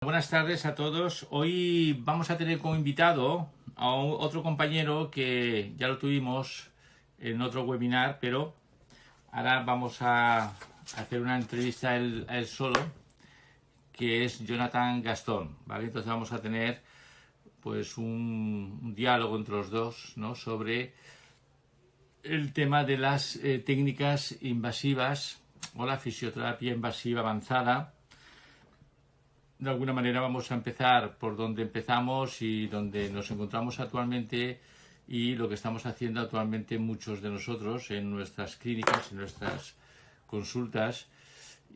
Buenas tardes a todos. Hoy vamos a tener como invitado a otro compañero que ya lo tuvimos en otro webinar, pero ahora vamos a hacer una entrevista a él solo, que es Jonathan Gastón, ¿vale? Entonces vamos a tener pues un diálogo entre los dos, ¿no? Sobre el tema de las técnicas invasivas o la fisioterapia invasiva avanzada. De alguna manera vamos a empezar por donde empezamos y donde nos encontramos actualmente y lo que estamos haciendo actualmente muchos de nosotros en nuestras clínicas, en nuestras consultas.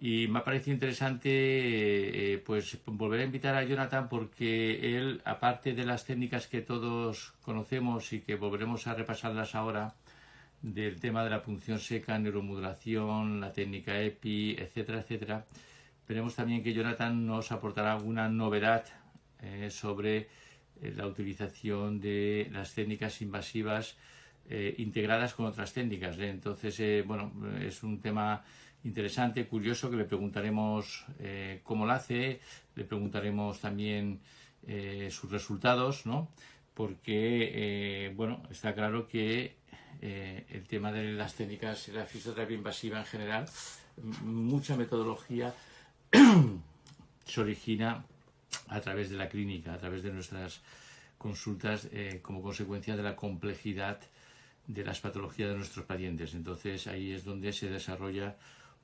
Y me ha parecido interesante pues volver a invitar a Jonathan porque él, aparte de las técnicas que todos conocemos y que volveremos a repasarlas ahora, del tema de la punción seca, neuromodulación, la técnica EPI, etcétera, etcétera, veremos también que Jonathan nos aportará alguna novedad sobre la utilización de las técnicas invasivas integradas con otras técnicas. Entonces, bueno, es un tema interesante, curioso, que le preguntaremos cómo lo hace, le preguntaremos también sus resultados, ¿no? Porque, bueno, está claro que el tema de las técnicas y la fisioterapia invasiva en general, mucha metodología se origina a través de la clínica, a través de nuestras consultas, como consecuencia de la complejidad de las patologías de nuestros pacientes. Entonces ahí es donde se desarrolla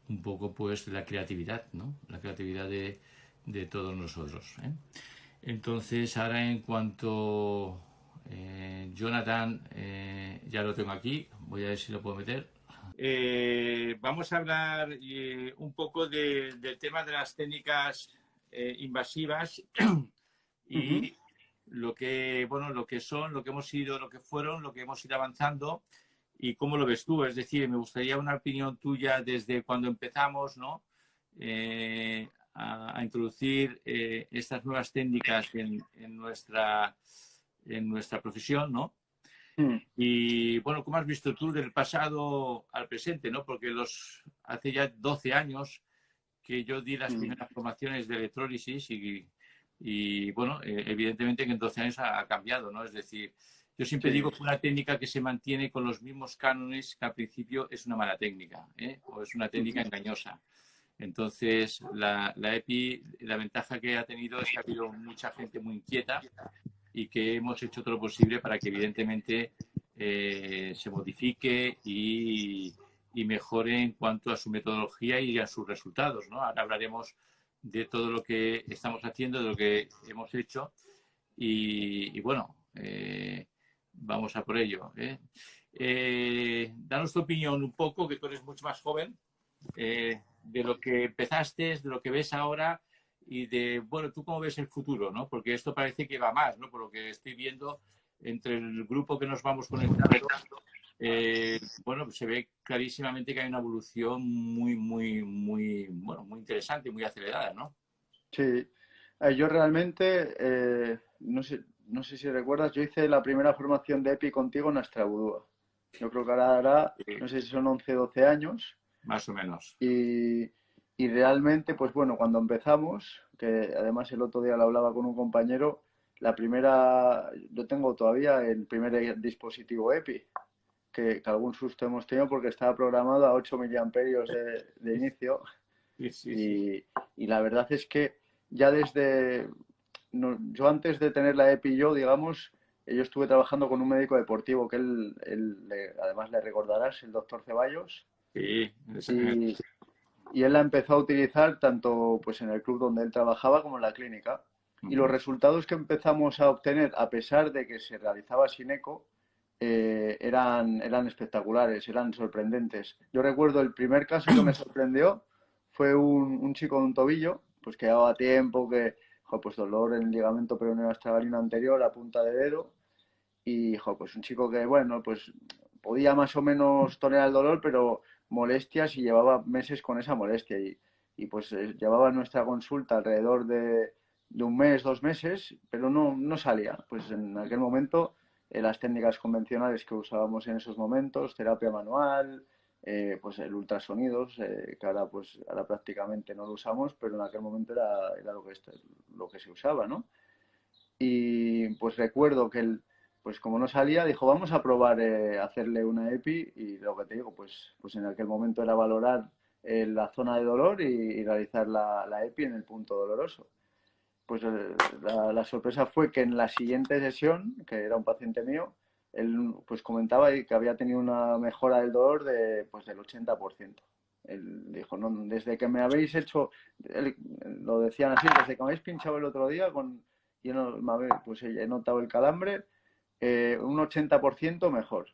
un poco pues la creatividad, ¿no? La creatividad de todos nosotros, ¿eh? Entonces ahora en cuanto Jonathan, ya lo tengo aquí, voy a ver si lo puedo meter. Vamos a hablar un poco del tema de las técnicas invasivas y lo que, bueno, lo que son, lo que hemos ido, lo que fueron, lo que hemos ido avanzando y cómo lo ves tú. Es decir, me gustaría una opinión tuya desde cuando empezamos, ¿no? A introducir estas nuevas técnicas en nuestra profesión, ¿no? Y bueno, ¿cómo has visto tú del pasado al presente, ¿no? Porque hace ya 12 años que yo di las primeras formaciones de electrólisis y bueno, evidentemente que en 12 años ha cambiado, ¿no? Es decir, yo siempre digo que una técnica que se mantiene con los mismos cánones que al principio es una mala técnica, ¿eh? O es una técnica engañosa. Entonces, la EPI, la ventaja que ha tenido es que ha habido mucha gente muy inquieta y que hemos hecho todo lo posible para que evidentemente se modifique y mejore en cuanto a su metodología y a sus resultados, ¿no? Ahora hablaremos de todo lo que estamos haciendo, de lo que hemos hecho y bueno, vamos a por ello, ¿eh? Danos tu opinión un poco, que tú eres mucho más joven, de lo que empezaste, de lo que ves ahora y de, bueno, tú cómo ves el futuro, ¿no? Porque esto parece que va más, ¿no? Por lo que estoy viendo entre el grupo que nos vamos conectando, bueno, se ve clarísimamente que hay una evolución bueno, muy interesante, muy acelerada, ¿no? Sí, yo realmente, no sé si recuerdas, yo hice la primera formación de EPI contigo en Astrabudúa. Yo creo que ahora hará, no sé si son 11 o 12 años. Más o menos. Y, y realmente, pues bueno, cuando empezamos, que además el otro día lo hablaba con un compañero, yo tengo todavía el primer dispositivo EPI, que algún susto hemos tenido porque estaba programado a 8 miliamperios de inicio. Sí, sí, sí. Y la verdad es que ya yo antes de tener la EPI yo, digamos, yo estuve trabajando con un médico deportivo que además le recordarás, el doctor Ceballos, Sí, y, y él la empezó a utilizar tanto pues en el club donde él trabajaba como en la clínica. Y los resultados que empezamos a obtener, a pesar de que se realizaba sin eco, eran espectaculares, eran sorprendentes. Yo recuerdo el primer caso que me sorprendió fue un chico de un tobillo, pues que llevaba tiempo, pues dolor en el ligamento peroneo astragalino anterior, a punta de dedo, y pues un chico que, bueno, pues podía más o menos tolerar el dolor, pero molestias y llevaba meses con esa molestia. Y pues llevaba nuestra consulta alrededor de un mes, 2 meses, pero no salía. Pues en aquel momento las técnicas convencionales que usábamos en esos momentos, terapia manual, pues el ultrasonidos, que ahora pues ahora prácticamente no lo usamos, pero en aquel momento era lo que se usaba, ¿no? Y pues recuerdo que él, pues como no salía, dijo, vamos a probar hacerle una EPI y lo que te digo, pues en aquel momento era valorar la zona de dolor y realizar la EPI en el punto doloroso. Pues la sorpresa fue que en la siguiente sesión, que era un paciente mío, él pues comentaba que había tenido una mejora del dolor pues del 80%. Él dijo, no, desde que me habéis hecho, lo decían así, desde que me habéis pinchado el otro día, yo no, pues he notado el calambre un 80% mejor.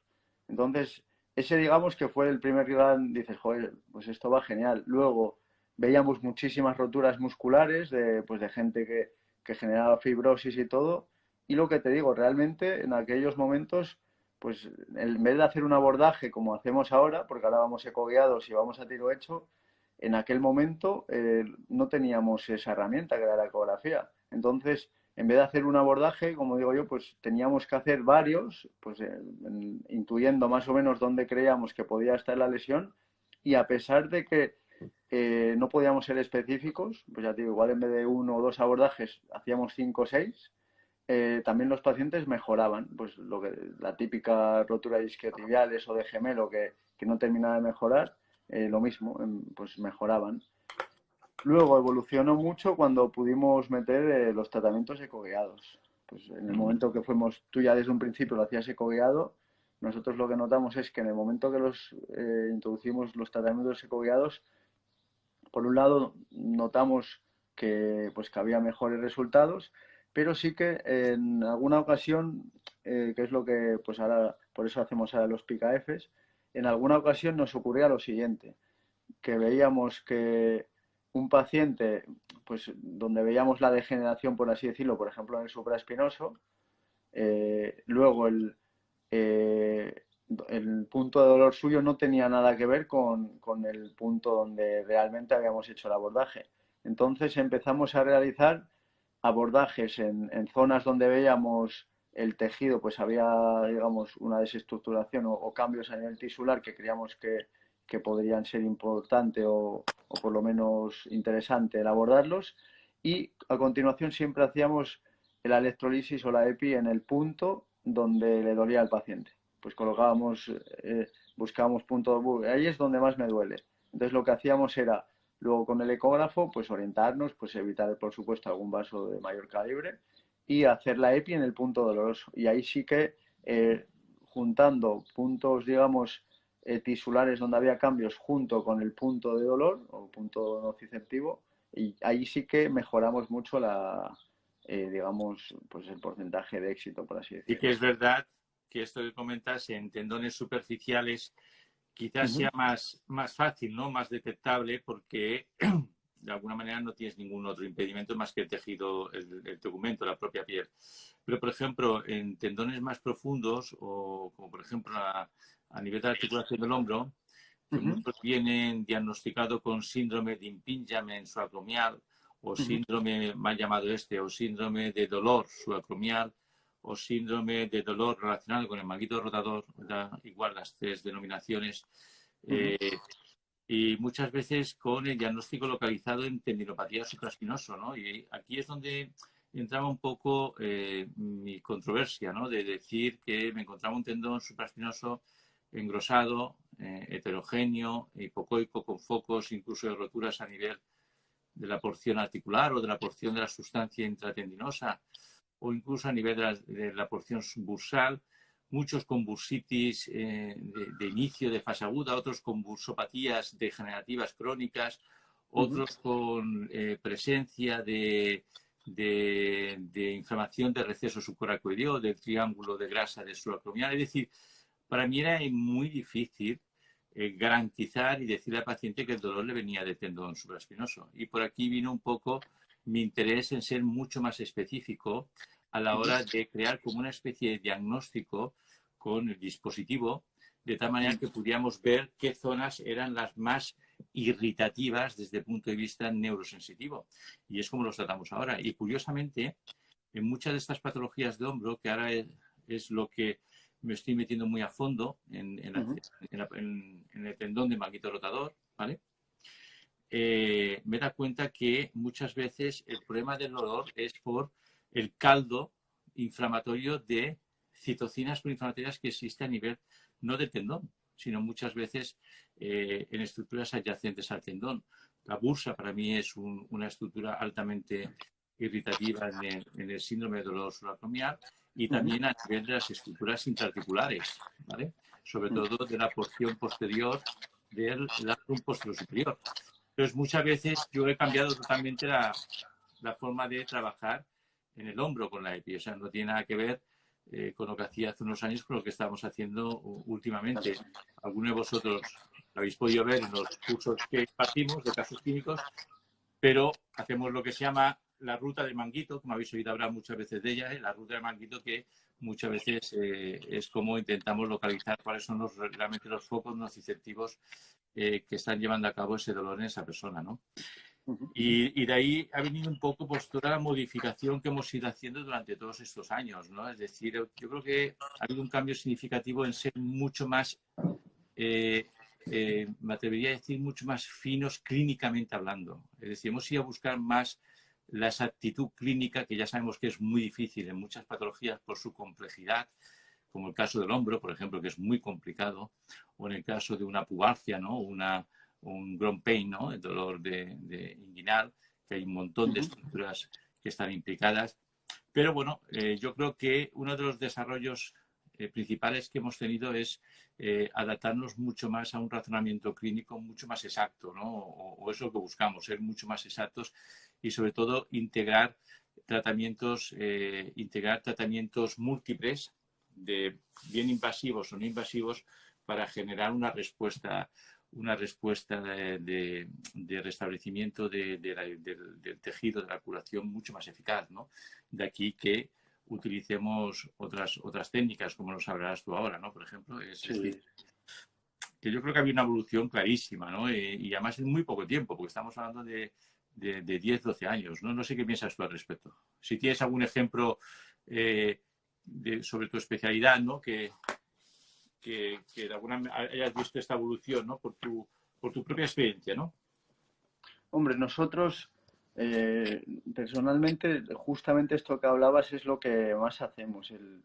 Entonces, ese digamos que fue el primer gran, dices, joder, pues esto va genial. Luego veíamos muchísimas roturas musculares pues de gente que generaba fibrosis y todo. Y lo que te digo, realmente en aquellos momentos, pues en vez de hacer un abordaje como hacemos ahora, porque ahora vamos ecoguiados y vamos a tiro hecho, en aquel momento no teníamos esa herramienta que era la ecografía. Entonces, en vez de hacer un abordaje, como digo yo, pues teníamos que hacer varios, pues intuyendo más o menos dónde creíamos que podía estar la lesión. Y a pesar de que no podíamos ser específicos, pues ya te digo, igual en vez de uno o dos abordajes hacíamos cinco o seis, también los pacientes mejoraban, pues la típica rotura de isquiotibiales o de gemelo que no terminaba de mejorar, lo mismo, pues mejoraban. Luego evolucionó mucho cuando pudimos meter los tratamientos ecoguiados. Pues en el momento que fuimos, tú ya desde un principio lo hacías ecoguiado, nosotros lo que notamos es que en el momento que introducimos los tratamientos ecoguiados, por un lado notamos que había mejores resultados, pero sí que en alguna ocasión, que es lo que pues ahora, por eso hacemos ahora los PICAFs, en alguna ocasión nos ocurría lo siguiente, que veíamos que un paciente, pues donde veíamos la degeneración, por así decirlo, por ejemplo en el supraespinoso, luego eh, el punto de dolor suyo no tenía nada que ver con el punto donde realmente habíamos hecho el abordaje. Entonces empezamos a realizar abordajes en zonas donde veíamos el tejido, pues había, digamos, una desestructuración o cambios a nivel tisular que creíamos que podrían ser importantes o por lo menos interesante el abordarlos. Y a continuación siempre hacíamos la electrolisis o la EPI en el punto donde le dolía al paciente. Pues colocábamos, buscábamos punto, ahí es donde más me duele. Entonces lo que hacíamos era, luego con el ecógrafo, pues orientarnos, pues evitar, por supuesto, algún vaso de mayor calibre y hacer la EPI en el punto doloroso. Y ahí sí que, juntando puntos, digamos, tisulares donde había cambios junto con el punto de dolor o punto nociceptivo, y ahí sí que mejoramos mucho digamos, pues el porcentaje de éxito, por así Y que decirlo. es verdad que esto que comentas en tendones superficiales quizás sea más fácil, ¿no? Más detectable porque de alguna manera no tienes ningún otro impedimento más que el tejido, el tegumento, la propia piel. Pero, por ejemplo, en tendones más profundos o como por ejemplo a nivel de la articulación del hombro, que muchos vienen diagnosticados con síndrome de impingement subacromial o síndrome mal llamado o síndrome de dolor subacromial o síndrome de dolor relacionado con el manguito rotador, igual las tres denominaciones, y muchas veces con el diagnóstico localizado en tendinopatía supraespinoso, ¿no? Y aquí es donde entraba un poco mi controversia, ¿no? De decir que me encontraba un tendón supraespinoso engrosado, heterogéneo, hipocoico, con focos incluso de roturas a nivel de la porción articular o de la porción de la sustancia intratendinosa o incluso a nivel de la porción bursal, muchos con bursitis de inicio de fase aguda, otros con bursopatías degenerativas crónicas, otros con presencia de inflamación del receso subcoracoideo, del triángulo de grasa de subacromial. Es decir, para mí era muy difícil garantizar y decirle al paciente que el dolor le venía de tendón supraespinoso. Y por aquí vino un poco mi interés en ser mucho más específico a la hora de crear como una especie de diagnóstico con el dispositivo, de tal manera que pudiéramos ver qué zonas eran las más irritativas desde el punto de vista neurosensitivo. Y es como los tratamos ahora. Y curiosamente, en muchas de estas patologías de hombro, que ahora es lo que me estoy metiendo muy a fondo Ujú. en el tendón de manguito rotador, ¿vale? Me da cuenta que muchas veces el problema del dolor es por el caldo inflamatorio de citocinas proinflamatorias que existe a nivel no del tendón, sino muchas veces en estructuras adyacentes al tendón. La bursa para mí es una estructura altamente irritativa en el síndrome de dolor subacromial y Ujú. también a nivel de las estructuras intraarticulares, ¿vale? Sobre Ujú. todo de la porción posterior del labrum posterior superior. Entonces, muchas veces yo he cambiado totalmente la forma de trabajar en el hombro con la EPI. O sea, no tiene nada que ver con lo que hacía hace unos años con lo que estamos haciendo Claro. últimamente. Algunos de vosotros lo habéis podido ver en los cursos que impartimos de casos clínicos, pero hacemos lo que se llama la ruta del manguito, como habéis oído hablar muchas veces de ella, la ruta del manguito, que muchas veces es como intentamos localizar cuáles son realmente los focos nociceptivos que están llevando a cabo ese dolor en esa persona, ¿no? Ujú. Y de ahí ha venido un poco pues, toda la modificación que hemos ido haciendo durante todos estos años, ¿no? Es decir, yo creo que ha habido un cambio significativo en ser mucho más, eh, me atrevería a decir, mucho más finos clínicamente hablando. Es decir, hemos ido a buscar más la exactitud clínica, que ya sabemos que es muy difícil en muchas patologías por su complejidad, como el caso del hombro, por ejemplo, que es muy complicado, o en el caso de una pubalgia, ¿no? Un groin pain, ¿no? El dolor de inguinal, que hay un montón de Ujú. estructuras que están implicadas. Pero bueno, yo creo que uno de los desarrollos principales que hemos tenido es adaptarnos mucho más a un razonamiento clínico mucho más exacto, ¿no? O es lo que buscamos, ser mucho más exactos y sobre todo integrar tratamientos múltiples de bien invasivos o no invasivos para generar una respuesta de restablecimiento del tejido, de la curación mucho más eficaz, ¿no? De aquí que utilicemos otras técnicas, como nos hablarás tú ahora, ¿no? Por ejemplo, es decir, Sí. que yo creo que había una evolución clarísima, ¿no? Y además en muy poco tiempo, porque estamos hablando de 10, 12 años, ¿no? No sé qué piensas tú al respecto. Si tienes algún ejemplo sobre tu especialidad, ¿no? Que de alguna manera hayas visto esta evolución, ¿no? Por tu propia experiencia, ¿no? Hombre, nosotros personalmente, justamente esto que hablabas es lo que más hacemos, el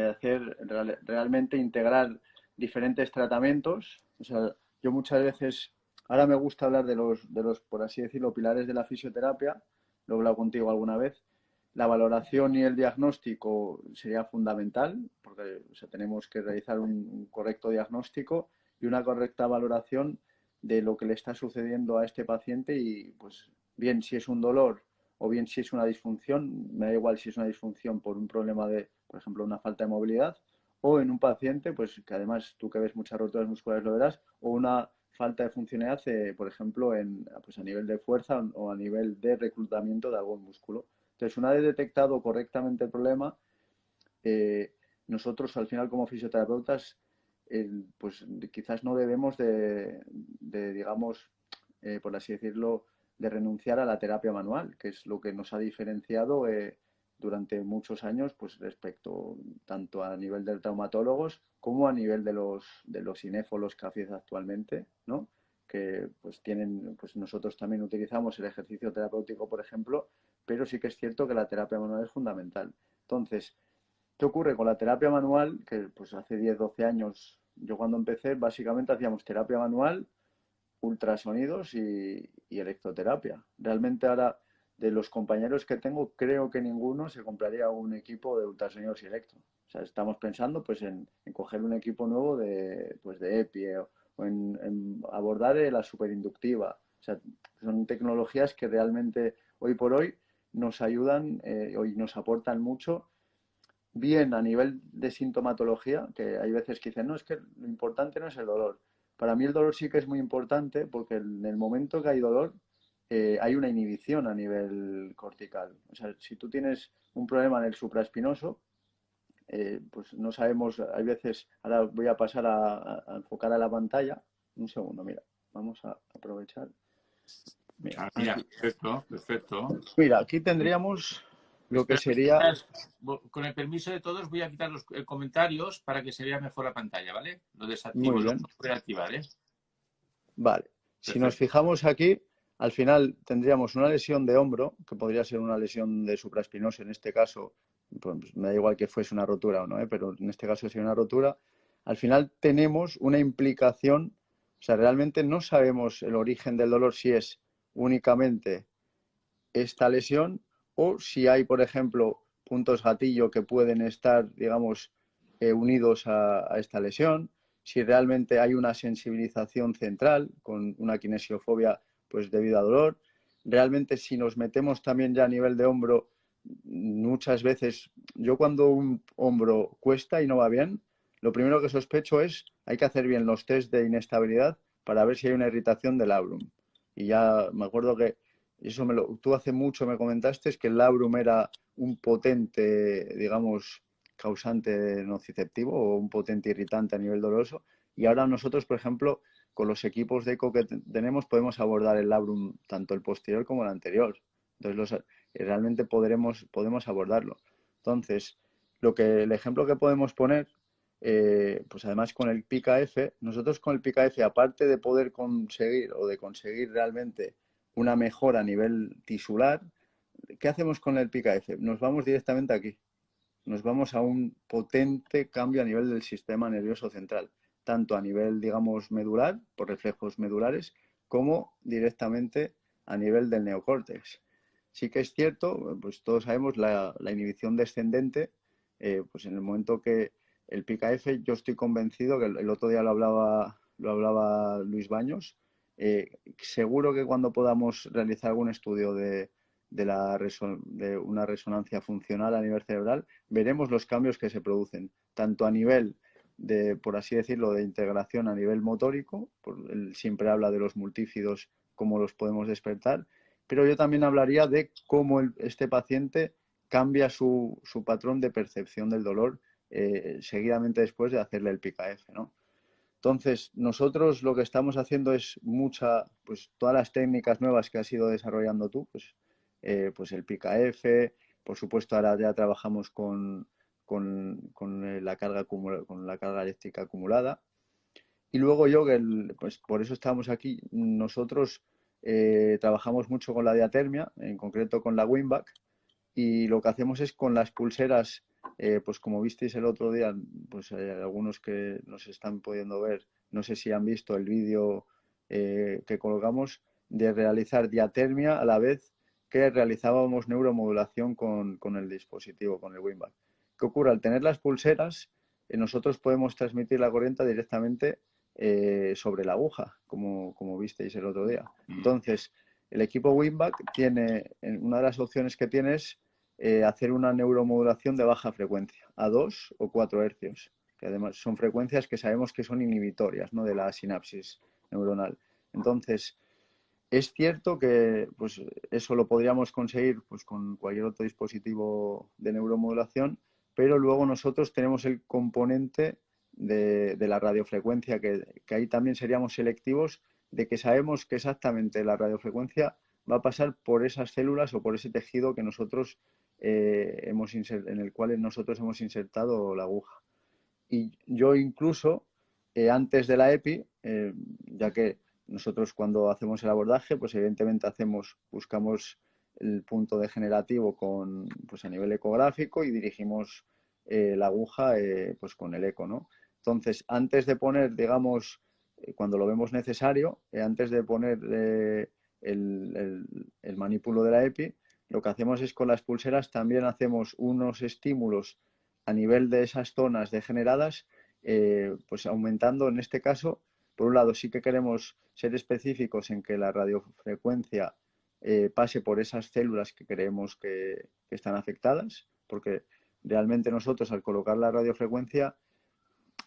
hacer realmente integrar diferentes tratamientos. O sea, yo muchas veces, ahora me gusta hablar de los, por así decirlo, pilares de la fisioterapia, lo he hablado contigo alguna vez. La valoración y el diagnóstico sería fundamental, porque o sea, tenemos que realizar un correcto diagnóstico y una correcta valoración de lo que le está sucediendo a este paciente y pues bien si es un dolor o bien si es una disfunción, me da igual si es una disfunción por un problema de, por ejemplo, una falta de movilidad o en un paciente, pues que además tú que ves muchas roturas musculares lo verás, o una falta de funcionalidad, por ejemplo, pues a nivel de fuerza o a nivel de reclutamiento de algún músculo. Entonces, una vez detectado correctamente el problema, eh, nosotros al final como fisioterapeutas, pues quizás no debemos digamos, por así decirlo, de renunciar a la terapia manual, que es lo que nos ha diferenciado durante muchos años, pues respecto tanto a nivel de traumatólogos como a nivel de los cinéfolos que hacen actualmente, ¿no? Que pues tienen, pues nosotros también utilizamos el ejercicio terapéutico, por ejemplo, pero sí que es cierto que la terapia manual es fundamental. Entonces, ¿qué ocurre con la terapia manual? Que pues hace 10 12 años, yo cuando empecé, básicamente hacíamos terapia manual, ultrasonidos y electroterapia. Realmente ahora, de los compañeros que tengo, creo que ninguno se compraría un equipo de ultrasonidos y electro. O sea, estamos pensando pues en coger un equipo nuevo de EPI o en abordar la superinductiva. O sea, son tecnologías que realmente hoy por hoy nos ayudan y nos aportan mucho bien a nivel de sintomatología, que hay veces que dicen, no, es que lo importante no es el dolor. Para mí el dolor sí que es muy importante porque en el momento que hay dolor hay una inhibición a nivel cortical. O sea, si tú tienes un problema en el supraespinoso, pues no sabemos, hay veces, ahora voy a pasar a enfocar a la pantalla. Un segundo, mira, vamos a aprovechar. Mira, Ah, mira, aquí, perfecto, perfecto. mira, aquí tendríamos, lo que Espera, sería, con el permiso de todos, voy a quitar los comentarios para que se vea mejor la pantalla, ¿vale? Lo muy desactivo, lo bien, voy a activar, ¿eh? vale. Si nos Perfecto. fijamos aquí, al final tendríamos una lesión de hombro, que podría ser una lesión de supraespinoso en este caso, pues me da igual que fuese una rotura o no, pero en este caso sería una rotura. Al final tenemos una implicación, o sea, realmente no sabemos el origen del dolor si es únicamente esta lesión o si hay, por ejemplo, puntos gatillo que pueden estar, digamos, unidos a esta lesión, si realmente hay una sensibilización central con una kinesiofobia pues debido a dolor. Realmente si nos metemos también ya a nivel de hombro, muchas veces, yo cuando un hombro cuesta y no va bien, lo primero que sospecho es hay que hacer bien los test de inestabilidad para ver si hay una irritación del labrum. Y ya me acuerdo que eso tú hace mucho me comentaste, es que el labrum era un potente, digamos, causante nociceptivo o un potente irritante a nivel doloroso. Y ahora nosotros, por ejemplo, con los equipos de eco que tenemos, podemos abordar el labrum tanto el posterior como el anterior. Entonces, realmente podemos abordarlo. Entonces, el ejemplo que podemos poner, pues además con el PICA-F, nosotros con el PICA-F, aparte de poder conseguir o de conseguir realmente una mejora a nivel tisular, ¿qué hacemos con el PICA-F? Nos vamos directamente aquí. Nos vamos a un potente cambio a nivel del sistema nervioso central, tanto a nivel, digamos, medular, por reflejos medulares, como directamente a nivel del neocórtex. Sí que es cierto, pues todos sabemos la inhibición descendente, pues en el momento que el PICA-F, yo estoy convencido, que el otro día lo hablaba Luis Baños, seguro que cuando podamos realizar algún estudio de una resonancia funcional a nivel cerebral, veremos los cambios que se producen, tanto a nivel de, por así decirlo, de integración a nivel motórico, él siempre habla de los multífidos, cómo los podemos despertar, pero yo también hablaría de cómo este paciente cambia su patrón de percepción del dolor seguidamente después de hacerle el PICA-F, ¿no? Entonces, nosotros lo que estamos haciendo es pues todas las técnicas nuevas que has ido desarrollando tú, pues el PICA-F, por supuesto ahora ya trabajamos con la carga eléctrica acumulada. Y luego yo, pues por eso estamos aquí, nosotros trabajamos mucho con la diatermia, en concreto con la Winback, y lo que hacemos es con las pulseras, pues como visteis el otro día, pues algunos que nos están pudiendo ver, no sé si han visto el vídeo que colgamos, de realizar diatermia a la vez que realizábamos neuromodulación con el dispositivo, con el Winback. ¿Qué ocurre? Al tener las pulseras, nosotros podemos transmitir la corriente directamente sobre la aguja, como visteis el otro día. Entonces, el equipo Winback tiene, una de las opciones que tiene es hacer una neuromodulación de baja frecuencia, a 2 o 4 hercios, que además son frecuencias que sabemos que son inhibitorias, ¿no?, de la sinapsis neuronal. Entonces, es cierto que pues, eso lo podríamos conseguir pues, con cualquier otro dispositivo de neuromodulación, pero luego nosotros tenemos el componente de la radiofrecuencia, que ahí también seríamos selectivos, de que sabemos que exactamente la radiofrecuencia va a pasar por esas células o por ese tejido que nosotros en el cual nosotros hemos insertado la aguja. Y yo incluso, antes de la EPI, ya que nosotros cuando hacemos el abordaje, pues evidentemente buscamos el punto degenerativo pues a nivel ecográfico y dirigimos la aguja pues con el eco, ¿no? Entonces, antes de poner, digamos, cuando lo vemos necesario, antes de poner el manípulo de la EPI, lo que hacemos es con las pulseras también hacemos unos estímulos a nivel de esas zonas degeneradas, pues aumentando en este caso, por un lado sí que queremos ser específicos en que la radiofrecuencia pase por esas células que creemos que están afectadas, porque realmente nosotros al colocar la radiofrecuencia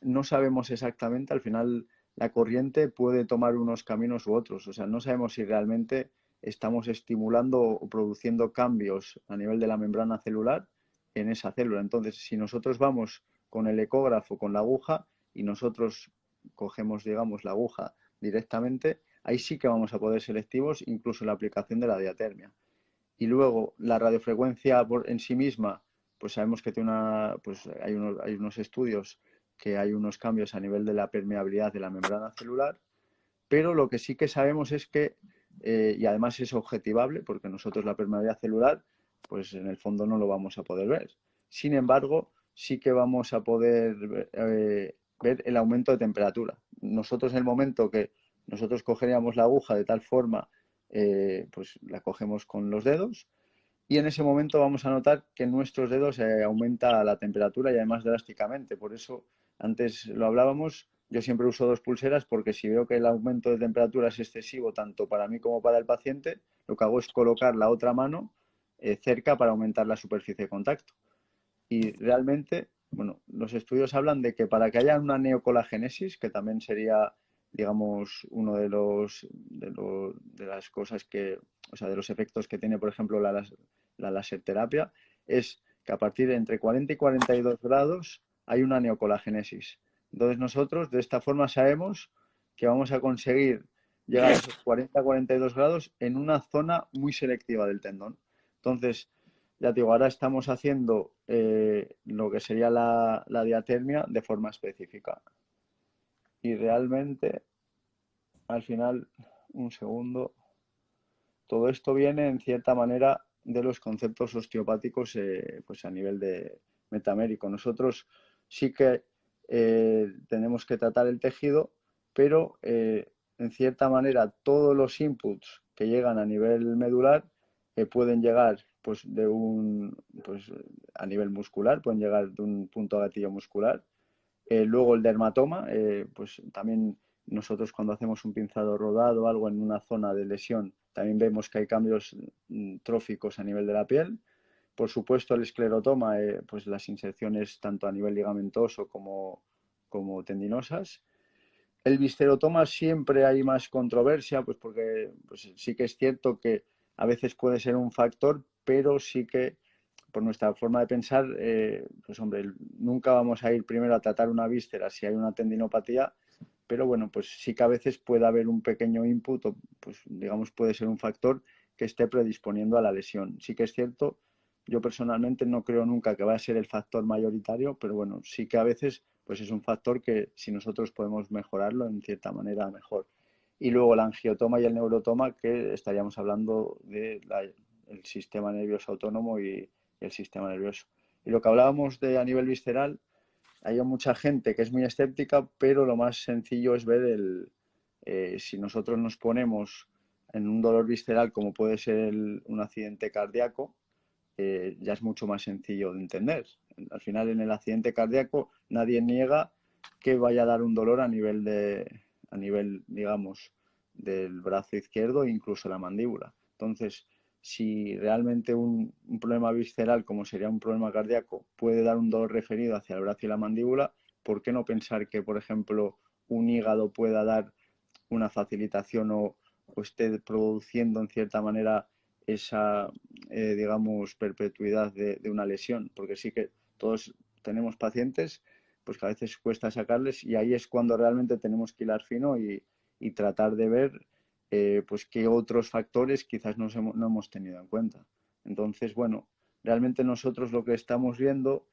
no sabemos exactamente, al final la corriente puede tomar unos caminos u otros, o sea, no sabemos si realmente estamos estimulando o produciendo cambios a nivel de la membrana celular en esa célula. Entonces, si nosotros vamos con el ecógrafo, con la aguja, y nosotros cogemos, digamos, la aguja directamente, ahí sí que vamos a poder selectivos, incluso en la aplicación de la diatermia. Y luego la radiofrecuencia en sí misma, pues sabemos que tiene pues hay unos estudios que hay unos cambios a nivel de la permeabilidad de la membrana celular, pero lo que sí que sabemos es que, y además es objetivable, porque nosotros la permeabilidad celular, pues en el fondo no lo vamos a poder ver. Sin embargo, sí que vamos a poder ver el aumento de temperatura. Nosotros en el momento que nosotros cogeríamos la aguja de tal forma, pues la cogemos con los dedos y en ese momento vamos a notar que en nuestros dedos aumenta la temperatura y además drásticamente. Por eso, antes lo hablábamos, yo siempre uso dos pulseras porque si veo que el aumento de temperatura es excesivo tanto para mí como para el paciente, lo que hago es colocar la otra mano cerca para aumentar la superficie de contacto. Y realmente, bueno, los estudios hablan de que para que haya una neocolagénesis, que también sería, digamos, uno de las cosas que, o sea, de los efectos que tiene, por ejemplo, la laserterapia, es que a partir de entre 40 y 42 grados hay una neocolagénesis. Entonces nosotros de esta forma sabemos que vamos a conseguir llegar a esos 40-42 grados en una zona muy selectiva del tendón. Entonces, ya te digo, ahora estamos haciendo lo que sería la diatermia de forma específica. Y realmente, al final, un segundo, todo esto viene en cierta manera de los conceptos osteopáticos pues a nivel de metamérico. Nosotros sí que tenemos que tratar el tejido, pero en cierta manera todos los inputs que llegan a nivel medular pueden llegar pues pues a nivel muscular, pueden llegar de un punto a gatillo muscular. Luego el dermatoma, pues también nosotros cuando hacemos un pinzado rodado o algo en una zona de lesión, también vemos que hay cambios tróficos a nivel de la piel. Por supuesto, el esclerotoma, pues las inserciones tanto a nivel ligamentoso como tendinosas. El viscerotoma siempre hay más controversia, pues porque pues sí que es cierto que a veces puede ser un factor, pero sí que por nuestra forma de pensar, pues hombre, nunca vamos a ir primero a tratar una víscera si hay una tendinopatía, pero bueno, pues sí que a veces puede haber un pequeño input, o pues digamos puede ser un factor que esté predisponiendo a la lesión. Sí que es cierto, yo personalmente no creo nunca que vaya a ser el factor mayoritario, pero bueno, sí que a veces pues es un factor que si nosotros podemos mejorarlo en cierta manera mejor. Y luego el angiotoma y el neurotoma, que estaríamos hablando del sistema nervioso autónomo y el sistema nervioso. Y lo que hablábamos de a nivel visceral, hay mucha gente que es muy escéptica, pero lo más sencillo es ver si nosotros nos ponemos en un dolor visceral como puede ser un accidente cardíaco, ya es mucho más sencillo de entender. Al final en el accidente cardíaco nadie niega que vaya a dar un dolor a nivel, digamos, del brazo izquierdo e incluso la mandíbula. Entonces, si realmente un problema visceral, como sería un problema cardíaco, puede dar un dolor referido hacia el brazo y la mandíbula, ¿por qué no pensar que, por ejemplo, un hígado pueda dar una facilitación o esté produciendo en cierta manera esa, digamos, perpetuidad de una lesión? Porque sí que todos tenemos pacientes pues que a veces cuesta sacarles y ahí es cuando realmente tenemos que hilar fino y tratar de ver pues qué otros factores quizás no hemos tenido en cuenta. Entonces, bueno, realmente nosotros lo que estamos viendo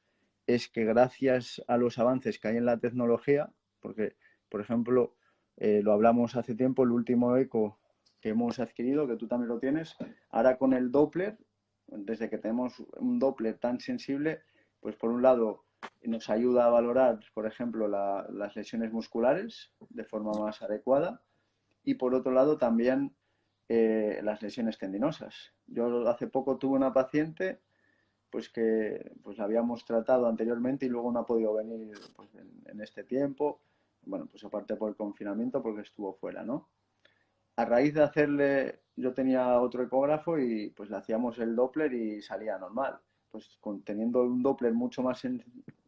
es que gracias a los avances que hay en la tecnología, porque, por ejemplo, lo hablamos hace tiempo, el último eco que hemos adquirido, que tú también lo tienes, ahora con el Doppler, desde que tenemos un Doppler tan sensible, pues por un lado nos ayuda a valorar, por ejemplo, las lesiones musculares de forma más adecuada y por otro lado también las lesiones tendinosas. Yo hace poco tuve una paciente pues que pues la habíamos tratado anteriormente y luego no ha podido venir pues, en este tiempo. Bueno, pues aparte por el confinamiento porque estuvo fuera, ¿no? A raíz de hacerle, yo tenía otro ecógrafo y pues le hacíamos el Doppler y salía normal. Pues teniendo un Doppler mucho más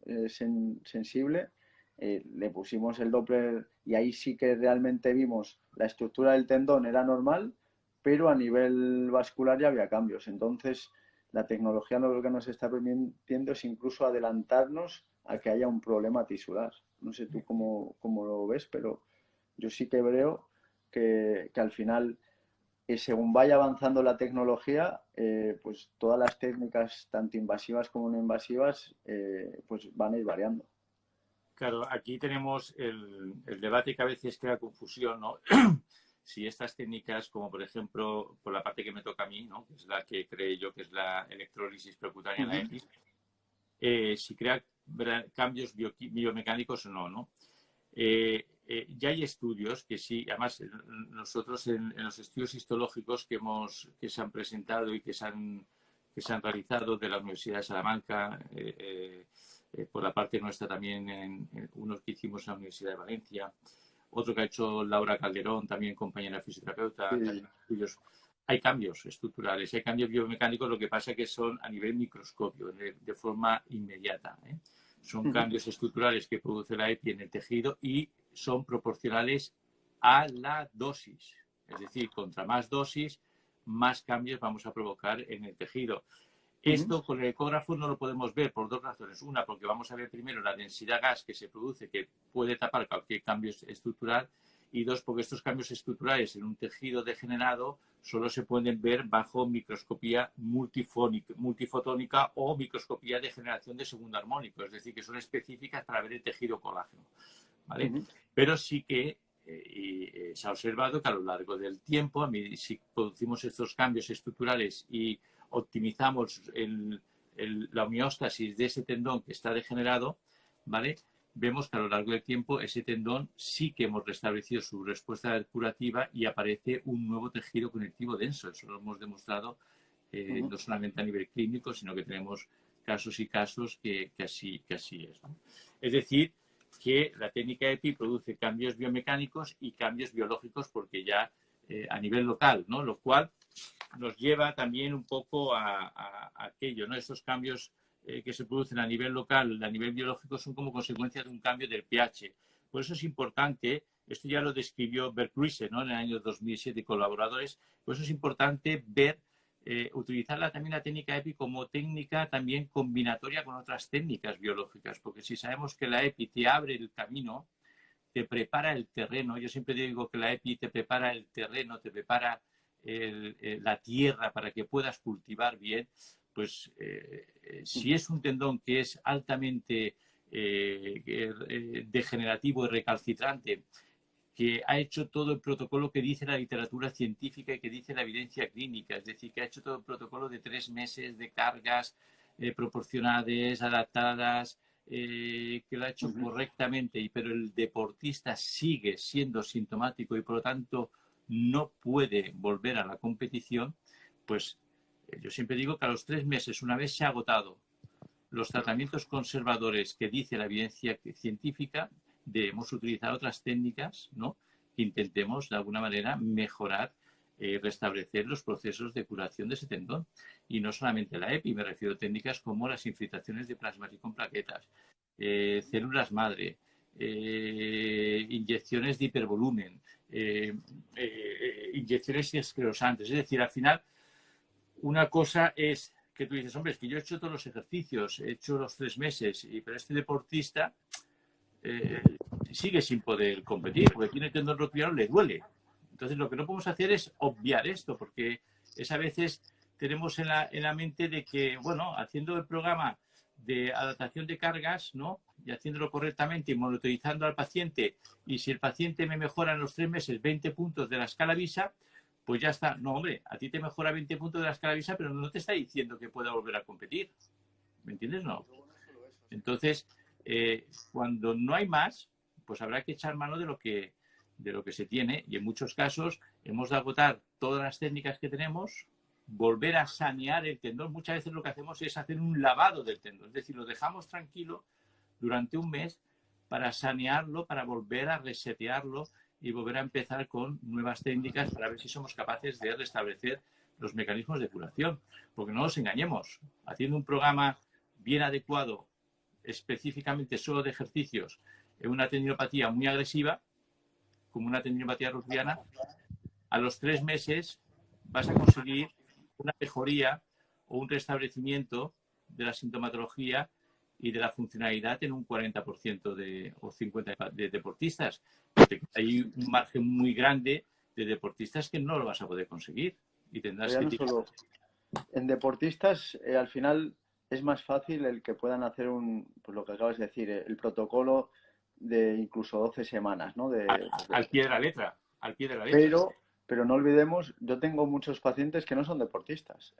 sensible, le pusimos el Doppler y ahí sí que realmente vimos la estructura del tendón era normal, pero a nivel vascular ya había cambios. Entonces, la tecnología lo que nos está permitiendo es incluso adelantarnos a que haya un problema tisular. No sé tú cómo lo ves, pero yo sí que veo que al final según vaya avanzando la tecnología, pues todas las técnicas, tanto invasivas como no invasivas, pues van a ir variando. Claro, aquí tenemos el debate que a veces crea confusión, ¿no? Si estas técnicas, como por ejemplo, por la parte que me toca a mí, ¿no? Que es la que creé yo, que es la electrólisis percutánea, la EPI, si crea cambios biomecánicos o no, ¿no? Ya hay estudios que sí, además nosotros en los estudios histológicos que se han presentado y que se han realizado de la Universidad de Salamanca, por la parte nuestra también en unos que hicimos en la Universidad de Valencia, otro que ha hecho Laura Calderón, también compañera fisioterapeuta, Sí. estudios. Hay cambios estructurales, hay cambios biomecánicos, lo que pasa es que son a nivel microscopio, de forma inmediata. Son cambios estructurales que produce la EPI en el tejido y son proporcionales a la dosis. Es decir, contra más dosis, más cambios vamos a provocar en el tejido. Esto con el ecógrafo no lo podemos ver por dos razones. Una, porque vamos a ver primero la densidad gas que se produce, que puede tapar cualquier cambio estructural. Y dos, porque estos cambios estructurales en un tejido degenerado solo se pueden ver bajo microscopía multifotónica o microscopía de generación de segundo armónico. Es decir, que son específicas para ver el tejido colágeno, ¿vale? Pero sí que se ha observado que a lo largo del tiempo, si producimos estos cambios estructurales y optimizamos la homeostasis de ese tendón que está degenerado, ¿vale? Vemos que a lo largo del tiempo ese tendón sí que hemos restablecido su respuesta curativa y aparece un nuevo tejido conectivo denso. Eso lo hemos demostrado no solamente a nivel clínico, sino que tenemos casos y casos que así es, ¿no? Es decir, que la técnica EPI produce cambios biomecánicos y cambios biológicos porque ya a nivel local, ¿no? Lo cual nos lleva también un poco a aquello, ¿no? Estos cambios que se producen a nivel local, a nivel biológico, son como consecuencia de un cambio del pH. Por eso es importante, esto ya lo describió Bert Cruise, ¿no? En el año 2007 y colaboradores, por eso es importante ver, utilizar también la técnica EPI como técnica también combinatoria con otras técnicas biológicas, porque si sabemos que la EPI te abre el camino, te prepara el terreno, yo siempre digo que la EPI te prepara el terreno, te prepara la tierra para que puedas cultivar bien, pues si es un tendón que es altamente degenerativo y recalcitrante, que ha hecho todo el protocolo que dice la literatura científica y que dice la evidencia clínica, es decir, que ha hecho todo el protocolo de 3 meses de cargas proporcionadas, adaptadas, que lo ha hecho correctamente, pero el deportista sigue siendo sintomático y por lo tanto no puede volver a la competición, pues yo siempre digo que a los 3 meses, una vez se ha agotado los tratamientos conservadores que dice la evidencia científica, debemos utilizar otras técnicas, ¿no? Que intentemos de alguna manera mejorar, restablecer los procesos de curación de ese tendón. Y no solamente la EPI, me refiero a técnicas como las infiltraciones de plasma y con plaquetas, células madre, inyecciones de hipervolumen, inyecciones esclerosantes. Es decir, al final, una cosa es que tú dices, hombre, es que yo he hecho todos los ejercicios, he hecho los 3 meses, pero este deportista sigue sin poder competir porque tiene el tendón rotuliano, le duele. Entonces, lo que no podemos hacer es obviar esto, porque a veces tenemos en la mente de que, bueno, haciendo el programa de adaptación de cargas, ¿no? Y haciéndolo correctamente y monitorizando al paciente, y si el paciente me mejora en los 3 meses 20 puntos de la escala VISA, pues ya está. No, hombre, a ti te mejora 20 puntos de la escala VISA, pero no te está diciendo que pueda volver a competir. ¿Me entiendes? No. Entonces, cuando no hay más, pues habrá que echar mano de lo que se tiene, y en muchos casos hemos de agotar todas las técnicas que tenemos, volver a sanear el tendón. Muchas veces lo que hacemos es hacer un lavado del tendón, es decir, lo dejamos tranquilo durante un mes para sanearlo, para volver a resetearlo y volver a empezar con nuevas técnicas para ver si somos capaces de restablecer los mecanismos de curación. Porque no nos engañemos, haciendo un programa bien adecuado, específicamente solo de ejercicios, en una tendinopatía muy agresiva, como una tendinopatía rotuliana, a los 3 meses vas a conseguir una mejoría o un restablecimiento de la sintomatología y de la funcionalidad en un 40% o 50% de deportistas. Hay un margen muy grande de deportistas que no lo vas a poder conseguir y tendrás Pero ya que no tirar. solo. En deportistas, al final es más fácil el que puedan hacer pues lo que acabas de decir, el protocolo de incluso 12 semanas, ¿no? Al pie de la letra, al pie de la letra. Pero, pero no olvidemos, yo tengo muchos pacientes que no son deportistas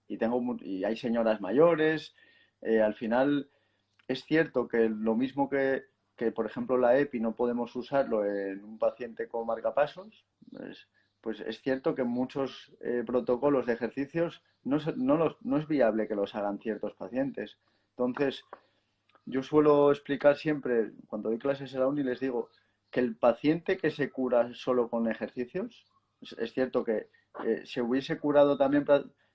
y hay señoras mayores. Al final es cierto que lo mismo por ejemplo, la EPI no podemos usarlo en un paciente con marcapasos, pues es cierto que muchos protocolos de ejercicios no es viable que los hagan ciertos pacientes. Entonces, yo suelo explicar siempre, cuando doy clases en la uni, les digo que el paciente que se cura solo con ejercicios, es cierto que se hubiese curado también,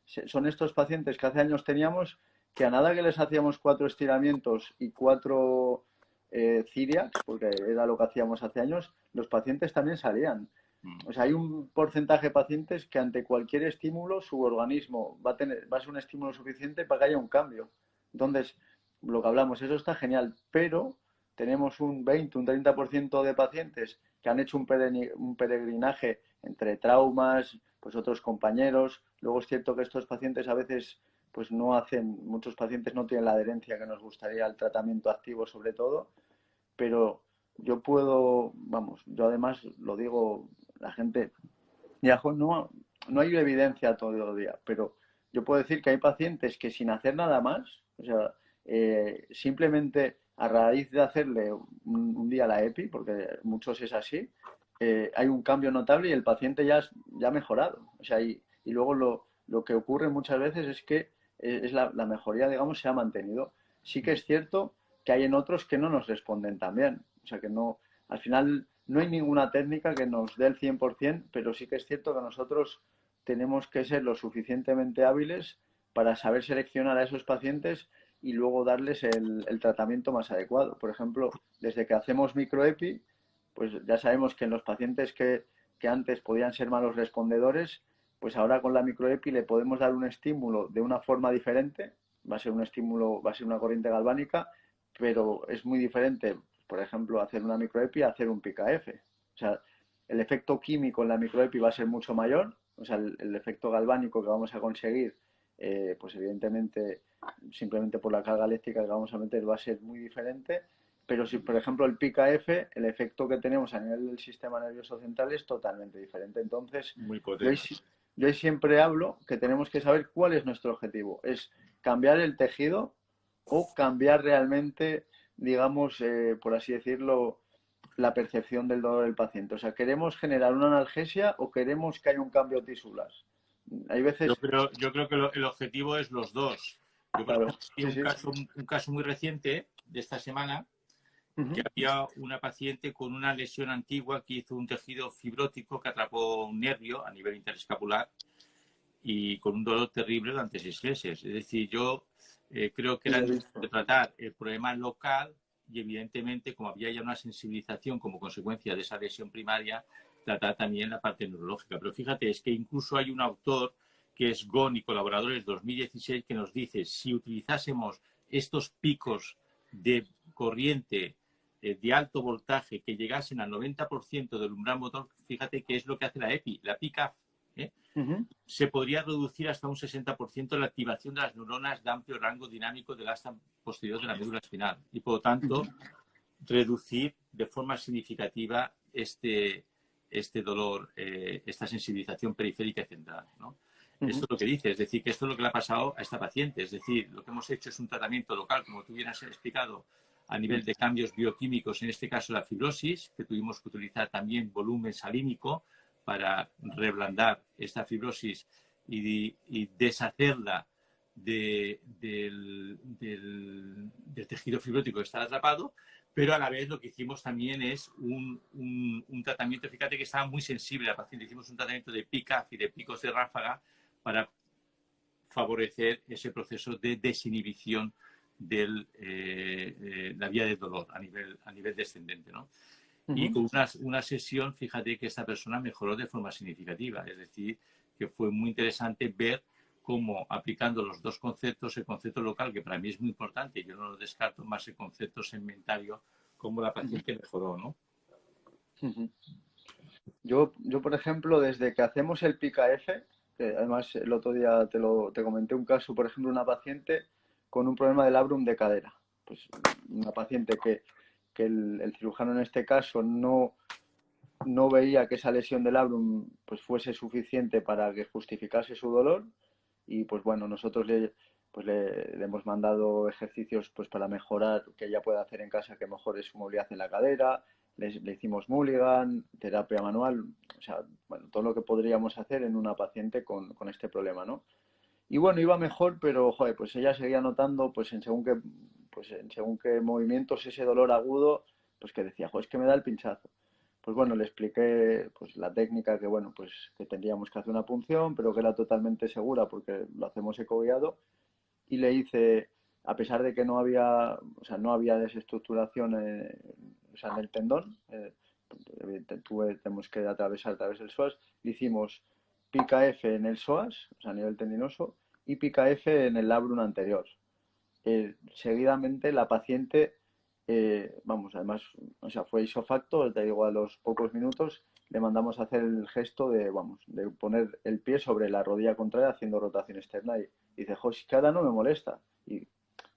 son estos pacientes que hace años teníamos, que a nada que les hacíamos 4 estiramientos y 4 ciliacs, porque era lo que hacíamos hace años, los pacientes también salían. O sea, hay un porcentaje de pacientes que ante cualquier estímulo su organismo va a ser un estímulo suficiente para que haya un cambio. Entonces, lo que hablamos, eso está genial, pero tenemos un 20, un 30% de pacientes que han hecho un peregrinaje entre traumas, pues otros compañeros. Luego es cierto que estos pacientes a veces pues muchos pacientes no tienen la adherencia que nos gustaría al tratamiento activo sobre todo, pero yo además lo digo, la gente, ya, no hay evidencia todavía, pero yo puedo decir que hay pacientes que sin hacer nada más, o sea, simplemente a raíz de hacerle un día la EPI, porque muchos es así, hay un cambio notable y el paciente ya ha mejorado. O sea, y luego lo que ocurre muchas veces es que la mejoría, digamos, se ha mantenido. Sí que es cierto que hay en otros que no nos responden tan bien. O sea, que no, al final no hay ninguna técnica que nos dé el 100%, pero sí que es cierto que nosotros tenemos que ser lo suficientemente hábiles para saber seleccionar a esos pacientes y luego darles el tratamiento más adecuado. Por ejemplo, desde que hacemos microepi, pues ya sabemos que en los pacientes que antes podían ser malos respondedores, pues ahora con la microepi le podemos dar un estímulo de una forma diferente, va a ser un estímulo, va a ser una corriente galvánica, pero es muy diferente, por ejemplo, hacer una microepi a hacer un PKF. O sea, el efecto químico en la microepi va a ser mucho mayor, o sea, el efecto galvánico que vamos a conseguir, pues evidentemente, simplemente por la carga eléctrica que vamos a meter va a ser muy diferente, pero si, por ejemplo, el PKF, el efecto que tenemos a nivel del sistema nervioso central es totalmente diferente. Entonces, Muy yo ahí, potente. yo ahí siempre hablo que tenemos que saber cuál es nuestro objetivo. ¿Es cambiar el tejido o cambiar realmente, digamos, por así decirlo, la percepción del dolor del paciente? O sea, ¿queremos generar una analgesia o queremos que haya un cambio tisular? Hay veces, Yo creo que el objetivo es los dos. Yo, por claro, ejemplo, vi sí, sí. un caso muy reciente de esta semana que Ujú. había una paciente con una lesión antigua que hizo un tejido fibrótico que atrapó un nervio a nivel interescapular y con un dolor terrible durante 6 meses. Es decir, yo creo que Sí, era lo he necesario visto. tratar el problema local y evidentemente, como había ya una sensibilización como consecuencia de esa lesión primaria, tratar también la parte neurológica. Pero fíjate, es que incluso hay un autor que es Gon y colaboradores 2016 que nos dice si utilizásemos estos picos de corriente de alto voltaje que llegasen al 90% del umbral motor, fíjate qué es lo que hace la EPI, la PICAF, ¿eh? Ujú. Se podría reducir hasta un 60% la activación de las neuronas de amplio rango dinámico del asta posterior de la médula espinal y, por lo tanto, reducir de forma significativa este dolor, esta sensibilización periférica y central, ¿no? Esto Ujú. es lo que dice, es decir, que esto es lo que le ha pasado a esta paciente. Es decir, lo que hemos hecho es un tratamiento local, como tú bien has explicado, a nivel de cambios bioquímicos, en este caso la fibrosis, que tuvimos que utilizar también volumen salínico para reblandar esta fibrosis y deshacerla del tejido fibrótico que está atrapado, pero a la vez lo que hicimos también es un tratamiento, fíjate que estaba muy sensible a la paciente, hicimos un tratamiento de PICAF y de picos de ráfaga para favorecer ese proceso de desinhibición de la vía del dolor a nivel descendente, ¿no? Y Ujú. con una sesión, fíjate que esta persona mejoró de forma significativa. Es decir, que fue muy interesante ver cómo aplicando los dos conceptos, el concepto local, que para mí es muy importante, yo no lo descarto, más el concepto segmentario, cómo la Ujú. paciente mejoró, ¿no? Ujú. Por ejemplo, desde que hacemos el pica-F, que además el otro día te comenté un caso, por ejemplo, una paciente con un problema del labrum de cadera. Pues una paciente que el cirujano en este caso no veía que esa lesión del labrum pues fuese suficiente para que justificase su dolor y pues bueno, nosotros le hemos mandado ejercicios pues para mejorar, que ella pueda hacer en casa, que mejore su movilidad en la cadera, le hicimos Mulligan, terapia manual, o sea, bueno, todo lo que podríamos hacer en una paciente con este problema, ¿no? Y bueno, iba mejor, pero joder, pues ella seguía notando pues en según qué movimientos ese dolor agudo, pues que decía, joder, es que me da el pinchazo. Pues bueno, le expliqué pues la técnica que bueno, pues que tendríamos que hacer una punción, pero que era totalmente segura porque lo hacemos ecoguiado y le hice, a pesar de que no había, o sea, no había desestructuración o sea, en el tendón, tenemos que atravesar a través del psoas, le hicimos pica F en el psoas, o sea, a nivel tendinoso, y pica F en el labrum anterior. Seguidamente la paciente, vamos, además, o sea, fue isofacto, te digo, a los pocos minutos le mandamos a hacer el gesto de, vamos, de poner el pie sobre la rodilla contraria haciendo rotación externa y dice, jo, es que ahora no me molesta. Y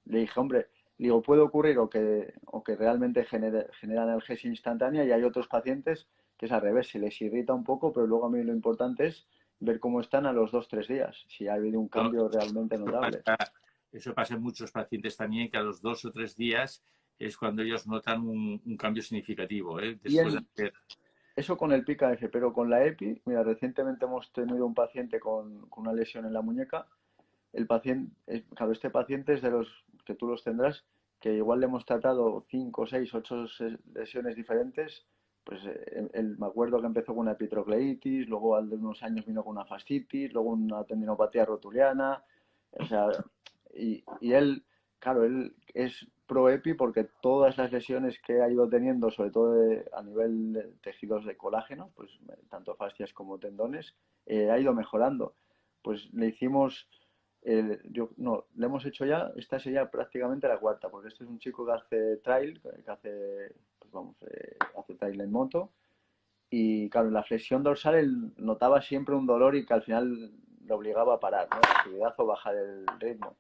le dije, hombre, digo, puede ocurrir o que realmente generan analgesia instantánea y hay otros pacientes que es al revés, se les irrita un poco, pero luego a mí lo importante es ver cómo están a los 2 o 3 días, si ha habido un cambio realmente Eso notable. pasa, eso pasa en muchos pacientes también, que a los 2 o 3 días es cuando ellos notan un cambio significativo, ¿eh? Y Después de hacer. eso con el pica F, pero con la EPI, mira, recientemente hemos tenido un paciente con una lesión en la muñeca. El paciente, claro, este paciente es de los que tú los tendrás, que igual le hemos tratado 5, 6, 8 lesiones diferentes. Pues me acuerdo que empezó con una epitrocleitis, luego al de unos años vino con una fascitis, luego una tendinopatía rotuliana. O sea, y él, claro, él es pro EPI porque todas las lesiones que ha ido teniendo, sobre todo a nivel de tejidos de colágeno, pues tanto fascias como tendones, ha ido mejorando. Pues le hicimos no, le hemos hecho ya, esta sería prácticamente la cuarta, porque este es un chico que hace trail, que hace, pues vamos, hace trail en moto, y claro, en la flexión dorsal él notaba siempre un dolor y que al final le obligaba a parar, ¿no? La actividad o bajar el ritmo.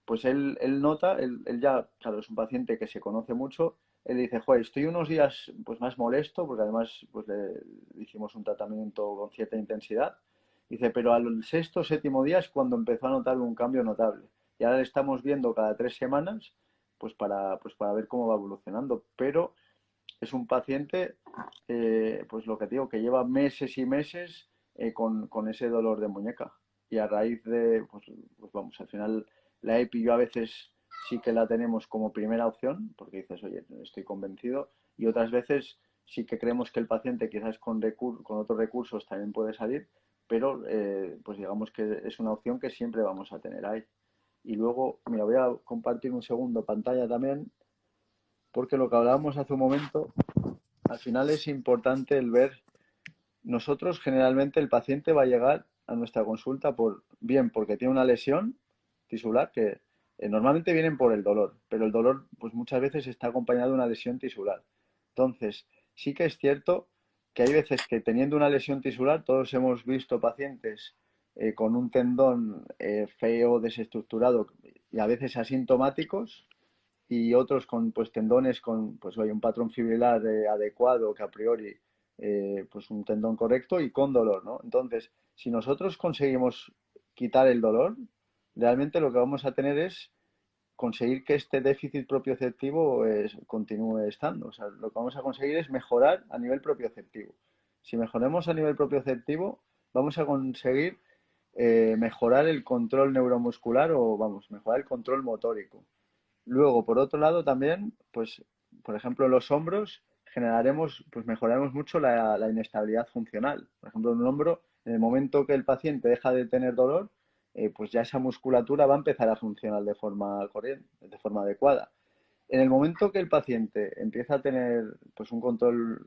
Pues él nota, él ya, claro, es un paciente que se conoce mucho, él dice, joder, estoy unos días pues más molesto, porque además pues le hicimos un tratamiento con cierta intensidad, dice, pero al sexto o séptimo día es cuando empezó a notar un cambio notable. Y ahora le estamos viendo cada 3 semanas, pues para ver cómo va evolucionando. Pero es un paciente, pues lo que digo, que lleva meses y meses con ese dolor de muñeca. Y a raíz pues vamos, al final la EPI yo a veces sí que la tenemos como primera opción, porque dices, oye, estoy convencido, y otras veces sí que creemos que el paciente quizás con otros recursos también puede salir, pero pues digamos que es una opción que siempre vamos a tener ahí. Y luego, mira, voy a compartir un segundo pantalla también, porque lo que hablábamos hace un momento, al final es importante el ver, nosotros generalmente el paciente va a llegar a nuestra consulta bien porque tiene una lesión tisular que normalmente vienen por el dolor, pero el dolor pues muchas veces está acompañado de una lesión tisular. Entonces, sí que es cierto que hay veces que teniendo una lesión tisular, todos hemos visto pacientes con un tendón feo, desestructurado y a veces asintomáticos, y otros con pues tendones con pues oye, un patrón fibrilar adecuado, que a priori pues un tendón correcto y con dolor, ¿no? Entonces, si nosotros conseguimos quitar el dolor, realmente lo que vamos a tener es conseguir que este déficit propioceptivo continúe estando. O sea, lo que vamos a conseguir es mejorar a nivel propioceptivo. Si mejoramos a nivel propioceptivo, vamos a conseguir mejorar el control neuromuscular o, vamos, mejorar el control motórico. Luego, por otro lado, también, pues, por ejemplo, en los hombros pues mejoraremos mucho la inestabilidad funcional. Por ejemplo, en un hombro, en el momento que el paciente deja de tener dolor, pues ya esa musculatura va a empezar a funcionar de forma corriente, de forma adecuada. En el momento que el paciente empieza a tener pues un control,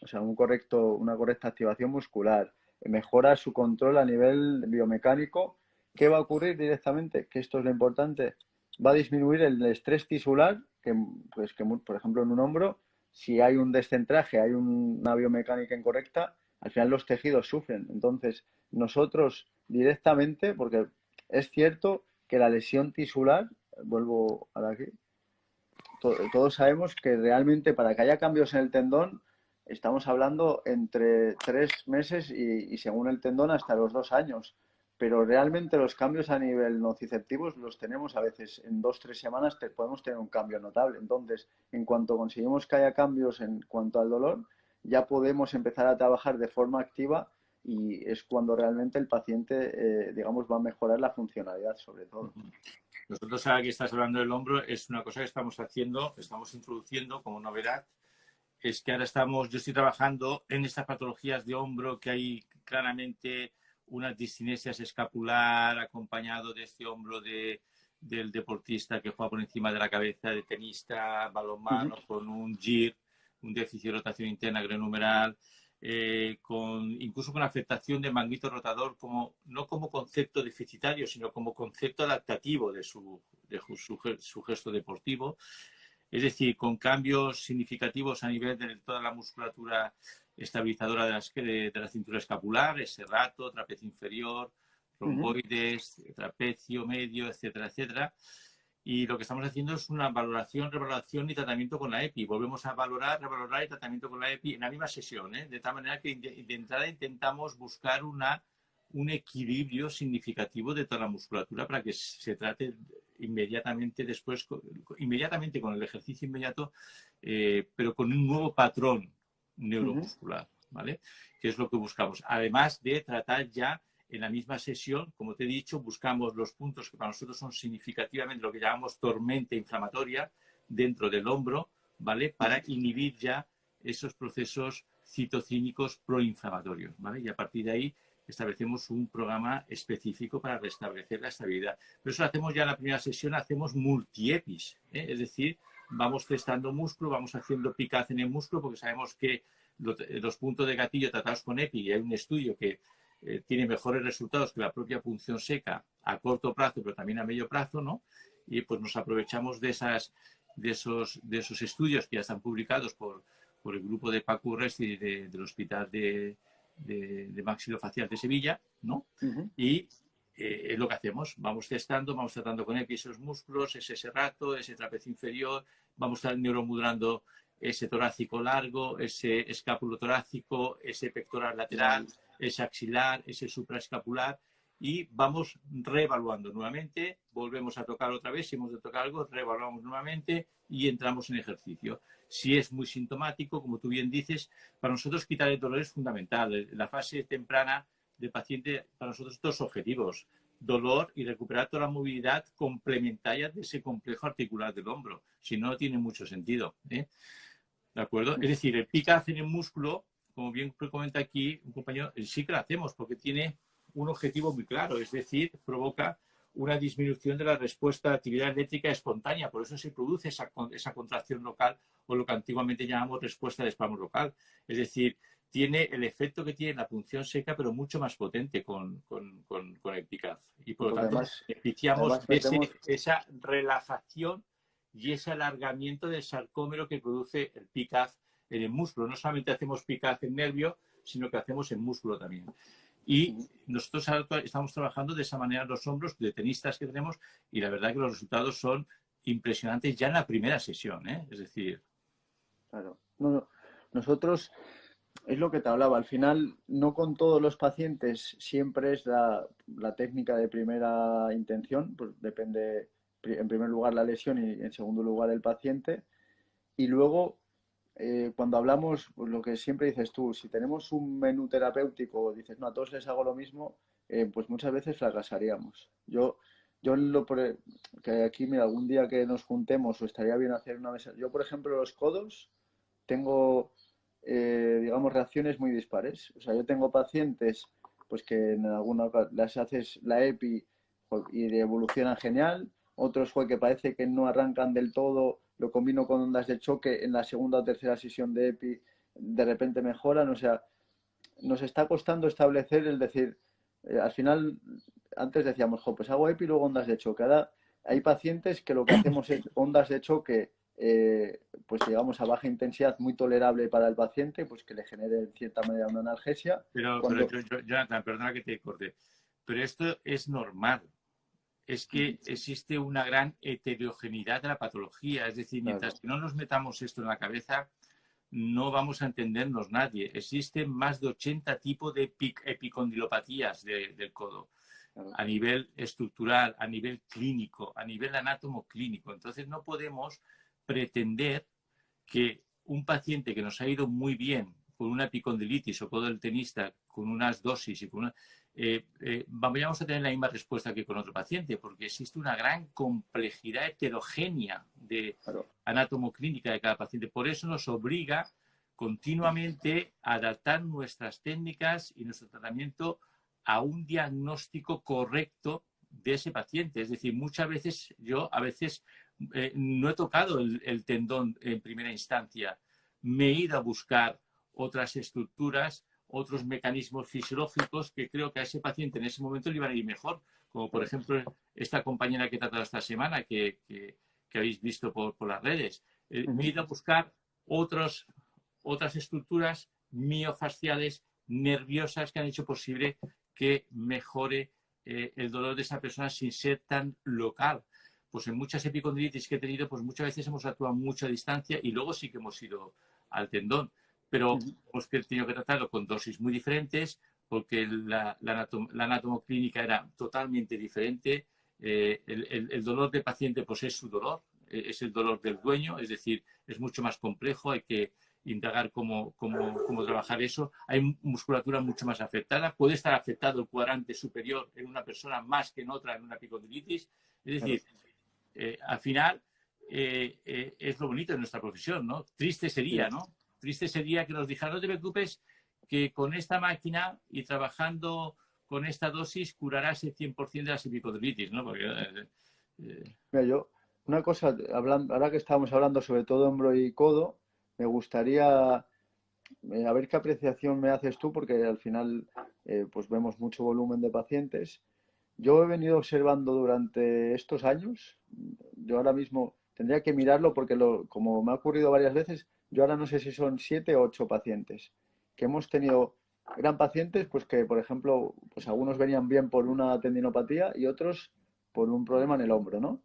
o sea, una correcta activación muscular, mejora su control a nivel biomecánico, ¿qué va a ocurrir directamente? Que esto es lo importante, va a disminuir el estrés tisular, que por ejemplo en un hombro si hay un descentraje, hay una biomecánica incorrecta, al final los tejidos sufren. Entonces, nosotros directamente, porque es cierto que la lesión tisular, vuelvo a aquí, todos sabemos que realmente para que haya cambios en el tendón, estamos hablando entre 3 meses y según el tendón hasta los 2 años. Pero realmente los cambios a nivel nociceptivos los tenemos a veces en 2 o 3 semanas, podemos tener un cambio notable. Entonces, en cuanto conseguimos que haya cambios en cuanto al dolor, ya podemos empezar a trabajar de forma activa y es cuando realmente el paciente, digamos, va a mejorar la funcionalidad sobre todo. Nosotros ahora que estás hablando del hombro, es una cosa que estamos haciendo, estamos introduciendo como novedad, es que ahora yo estoy trabajando en estas patologías de hombro que hay claramente unas discinesias escapular acompañado de este hombro del deportista que juega por encima de la cabeza, de tenista, balonmano, con un GIR, un déficit de rotación interna grenumeral, incluso con afectación de manguito rotador, no como concepto deficitario, sino como concepto adaptativo de su gesto deportivo. Es decir, con cambios significativos a nivel de toda la musculatura estabilizadora de la cintura escapular, ese rato, trapecio inferior, romboides, trapecio medio, etcétera, etcétera. Y lo que estamos haciendo es una valoración, revaloración y tratamiento con la EPI. Volvemos a valorar, revalorar y tratamiento con la EPI en la misma sesión, de tal manera que de entrada intentamos buscar un equilibrio significativo de toda la musculatura para que se trate inmediatamente inmediatamente con el ejercicio inmediato, pero con un nuevo patrón neuromuscular, ¿vale? Que es lo que buscamos. Además de tratar ya en la misma sesión, como te he dicho, buscamos los puntos que para nosotros son significativamente lo que llamamos tormenta inflamatoria dentro del hombro, ¿vale? Para inhibir ya esos procesos citocínicos proinflamatorios, ¿vale? Y a partir de ahí establecemos un programa específico para restablecer la estabilidad. Pero eso lo hacemos ya en la primera sesión, hacemos multiepis, es decir, vamos testando músculo, vamos haciendo picaz en el músculo porque sabemos que los puntos de gatillo tratados con EPI, y hay un estudio que tiene mejores resultados que la propia punción seca a corto plazo, pero también a medio plazo, ¿no? Y pues nos aprovechamos de esos estudios que ya están publicados por el grupo de Paco Resti del Hospital de Maxilofacial de Sevilla, ¿no? Y es lo que hacemos, vamos testando, vamos tratando con EPI esos músculos, ese rato, ese trapecio inferior, vamos neuromodulando ese torácico largo, ese escápulo torácico, ese pectoral lateral, ese axilar, ese supraescapular, y vamos reevaluando nuevamente, volvemos a tocar otra vez, si hemos de tocar algo, reevaluamos nuevamente y entramos en ejercicio. Si es muy sintomático, como tú bien dices, para nosotros quitar el dolor es fundamental. La fase temprana del paciente, para nosotros, dos objetivos: dolor y recuperar toda la movilidad complementaria de ese complejo articular del hombro. Si no, no tiene mucho sentido, ¿De acuerdo? Es decir, el picaz en el músculo, como bien comenta aquí un compañero, sí que lo hacemos porque tiene un objetivo muy claro, es decir, provoca una disminución de la respuesta de actividad eléctrica espontánea, por eso se produce esa contracción local o lo que antiguamente llamamos respuesta de espasmo local. Es decir, tiene el efecto que tiene la punción seca, pero mucho más potente con el picaz. Y por lo tanto, beneficiamos de esa relajación y ese alargamiento del sarcómero que produce el picaz en el músculo. No solamente hacemos picaz en nervio, sino que hacemos en músculo también. Y nosotros estamos trabajando de esa manera los hombros de tenistas que tenemos, y la verdad que los resultados son impresionantes ya en la primera sesión, Es decir... Claro. No. Nosotros, es lo que te hablaba, al final no con todos los pacientes siempre es la técnica de primera intención, pues depende en primer lugar la lesión y en segundo lugar el paciente. Y luego, cuando hablamos, pues lo que siempre dices tú, si tenemos un menú terapéutico, dices, no, a todos les hago lo mismo, pues muchas veces fracasaríamos. Que aquí, mira, algún día que nos juntemos o estaría bien hacer una mesa. Yo, por ejemplo, los codos tengo, digamos, reacciones muy dispares. O sea, yo tengo pacientes pues que en alguna les haces la EPI y evolucionan genial. Otros que parece que no arrancan del todo, lo combino con ondas de choque, en la segunda o tercera sesión de EPI de repente mejoran. O sea, nos está costando establecer el decir, al final, antes decíamos, pues hago EPI y luego ondas de choque. Ahora hay pacientes que lo que hacemos es ondas de choque pues digamos a baja intensidad muy tolerable para el paciente, pues que le genere en cierta manera una analgesia. Pero Jonathan, perdona que te corte, pero esto es normal. Es que existe una gran heterogeneidad de la patología. Es decir, Claro, mientras que no nos metamos esto en la cabeza, no vamos a entendernos nadie. Existen más de 80 tipos de epicondilopatías del codo, claro, a nivel estructural, a nivel clínico, a nivel anatomoclínico. Entonces no podemos pretender que un paciente que nos ha ido muy bien con una epicondilitis o codo del tenista, con unas dosis y con una, vamos a tener la misma respuesta que con otro paciente, porque existe una gran complejidad heterogénea de claro. anatomoclínica de cada paciente. Por eso nos obliga continuamente a adaptar nuestras técnicas y nuestro tratamiento a un diagnóstico correcto de ese paciente. Es decir, muchas veces a veces no he tocado el tendón en primera instancia. Me he ido a buscar otras estructuras, otros mecanismos fisiológicos que creo que a ese paciente en ese momento le iban a ir mejor. Como por ejemplo esta compañera que he tratado esta semana, que habéis visto por las redes. Me he ido a buscar otras estructuras miofasciales nerviosas que han hecho posible que mejore el dolor de esa persona sin ser tan local. Pues en muchas epicondilitis que he tenido, pues muchas veces hemos actuado a mucha distancia y luego sí que hemos ido al tendón. Pero hemos tenido que tratarlo con dosis muy diferentes porque la anatomoclínica era totalmente diferente. El dolor del paciente pues es su dolor, es el dolor del dueño, es decir, es mucho más complejo, hay que indagar cómo trabajar eso. Hay musculatura mucho más afectada, puede estar afectado el cuadrante superior en una persona más que en otra en una epicondilitis. Es decir, al final es lo bonito de nuestra profesión, ¿no? Triste sería, ¿no? Triste sería que nos dijeran, no te preocupes, que con esta máquina y trabajando con esta dosis curarás el 100% de las epicondilitis, ¿no? Porque, Mira, yo, una cosa, ahora que estamos hablando sobre todo hombro y codo, me gustaría a ver qué apreciación me haces tú, porque al final pues vemos mucho volumen de pacientes. Yo he venido observando durante estos años, yo ahora mismo tendría que mirarlo porque como me ha ocurrido varias veces, yo ahora no sé si son 7 o 8 pacientes que hemos tenido, eran pacientes pues que, por ejemplo, pues algunos venían bien por una tendinopatía y otros por un problema en el hombro, ¿no?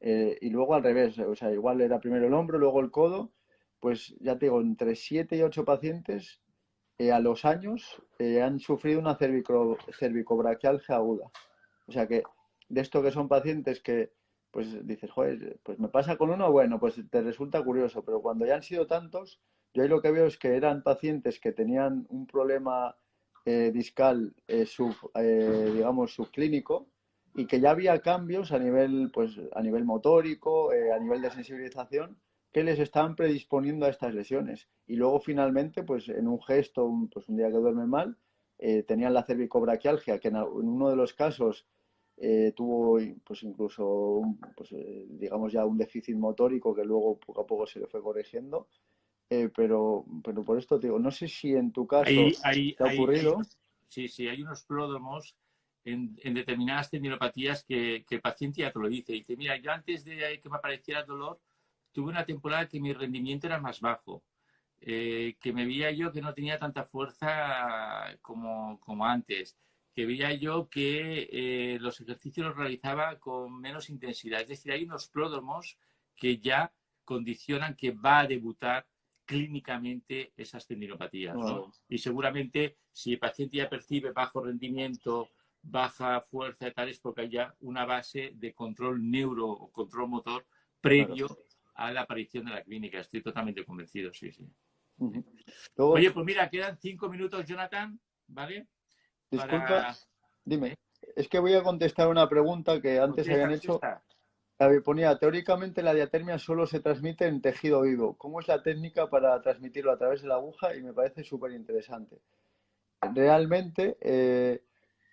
Y luego al revés, o sea, igual era primero el hombro, luego el codo, pues ya te digo, entre 7 y 8 pacientes a los años han sufrido una cervicobraquialgia aguda. O sea que de esto que son pacientes que pues dices, joder, pues me pasa con uno, bueno, pues te resulta curioso, pero cuando ya han sido tantos, yo ahí lo que veo es que eran pacientes que tenían un problema discal digamos, subclínico y que ya había cambios a nivel, pues, a nivel motórico, a nivel de sensibilización, que les estaban predisponiendo a estas lesiones. Y luego finalmente, pues en un gesto, pues un día que duermen mal, tenían la cervicobraquialgia, que en uno de los casos tuvo pues incluso pues, digamos ya un déficit motórico que luego poco a poco se le fue corrigiendo. Pero por esto te digo, no sé si en tu caso te ha ocurrido. sí, hay unos pródromos en determinadas tendinopatías que el paciente ya te lo dice. Dice, mira, yo antes de que me apareciera el dolor, tuve una temporada que mi rendimiento era más bajo, que me veía yo que no tenía tanta fuerza como antes, que veía yo que los ejercicios los realizaba con menos intensidad. Es decir, hay unos pródromos que ya condicionan que va a debutar clínicamente esas tendinopatías, ¿no? Bueno, Y seguramente si el paciente ya percibe bajo rendimiento, baja fuerza y tal, es porque hay ya una base de control neuro o control motor claro. previo a la aparición de la clínica. Estoy totalmente convencido, sí, sí. Ujú. Luego, Oye, pues mira, quedan 5 minutos, Jonathan, ¿vale? disculpa, Para... dime, ¿eh? es que voy a contestar una pregunta que antes Contesta, habían hecho. contesta. Ponía, teóricamente la diatermia solo se transmite en tejido vivo. ¿Cómo es la técnica para transmitirlo a través de la aguja? Y me parece súper interesante. Realmente,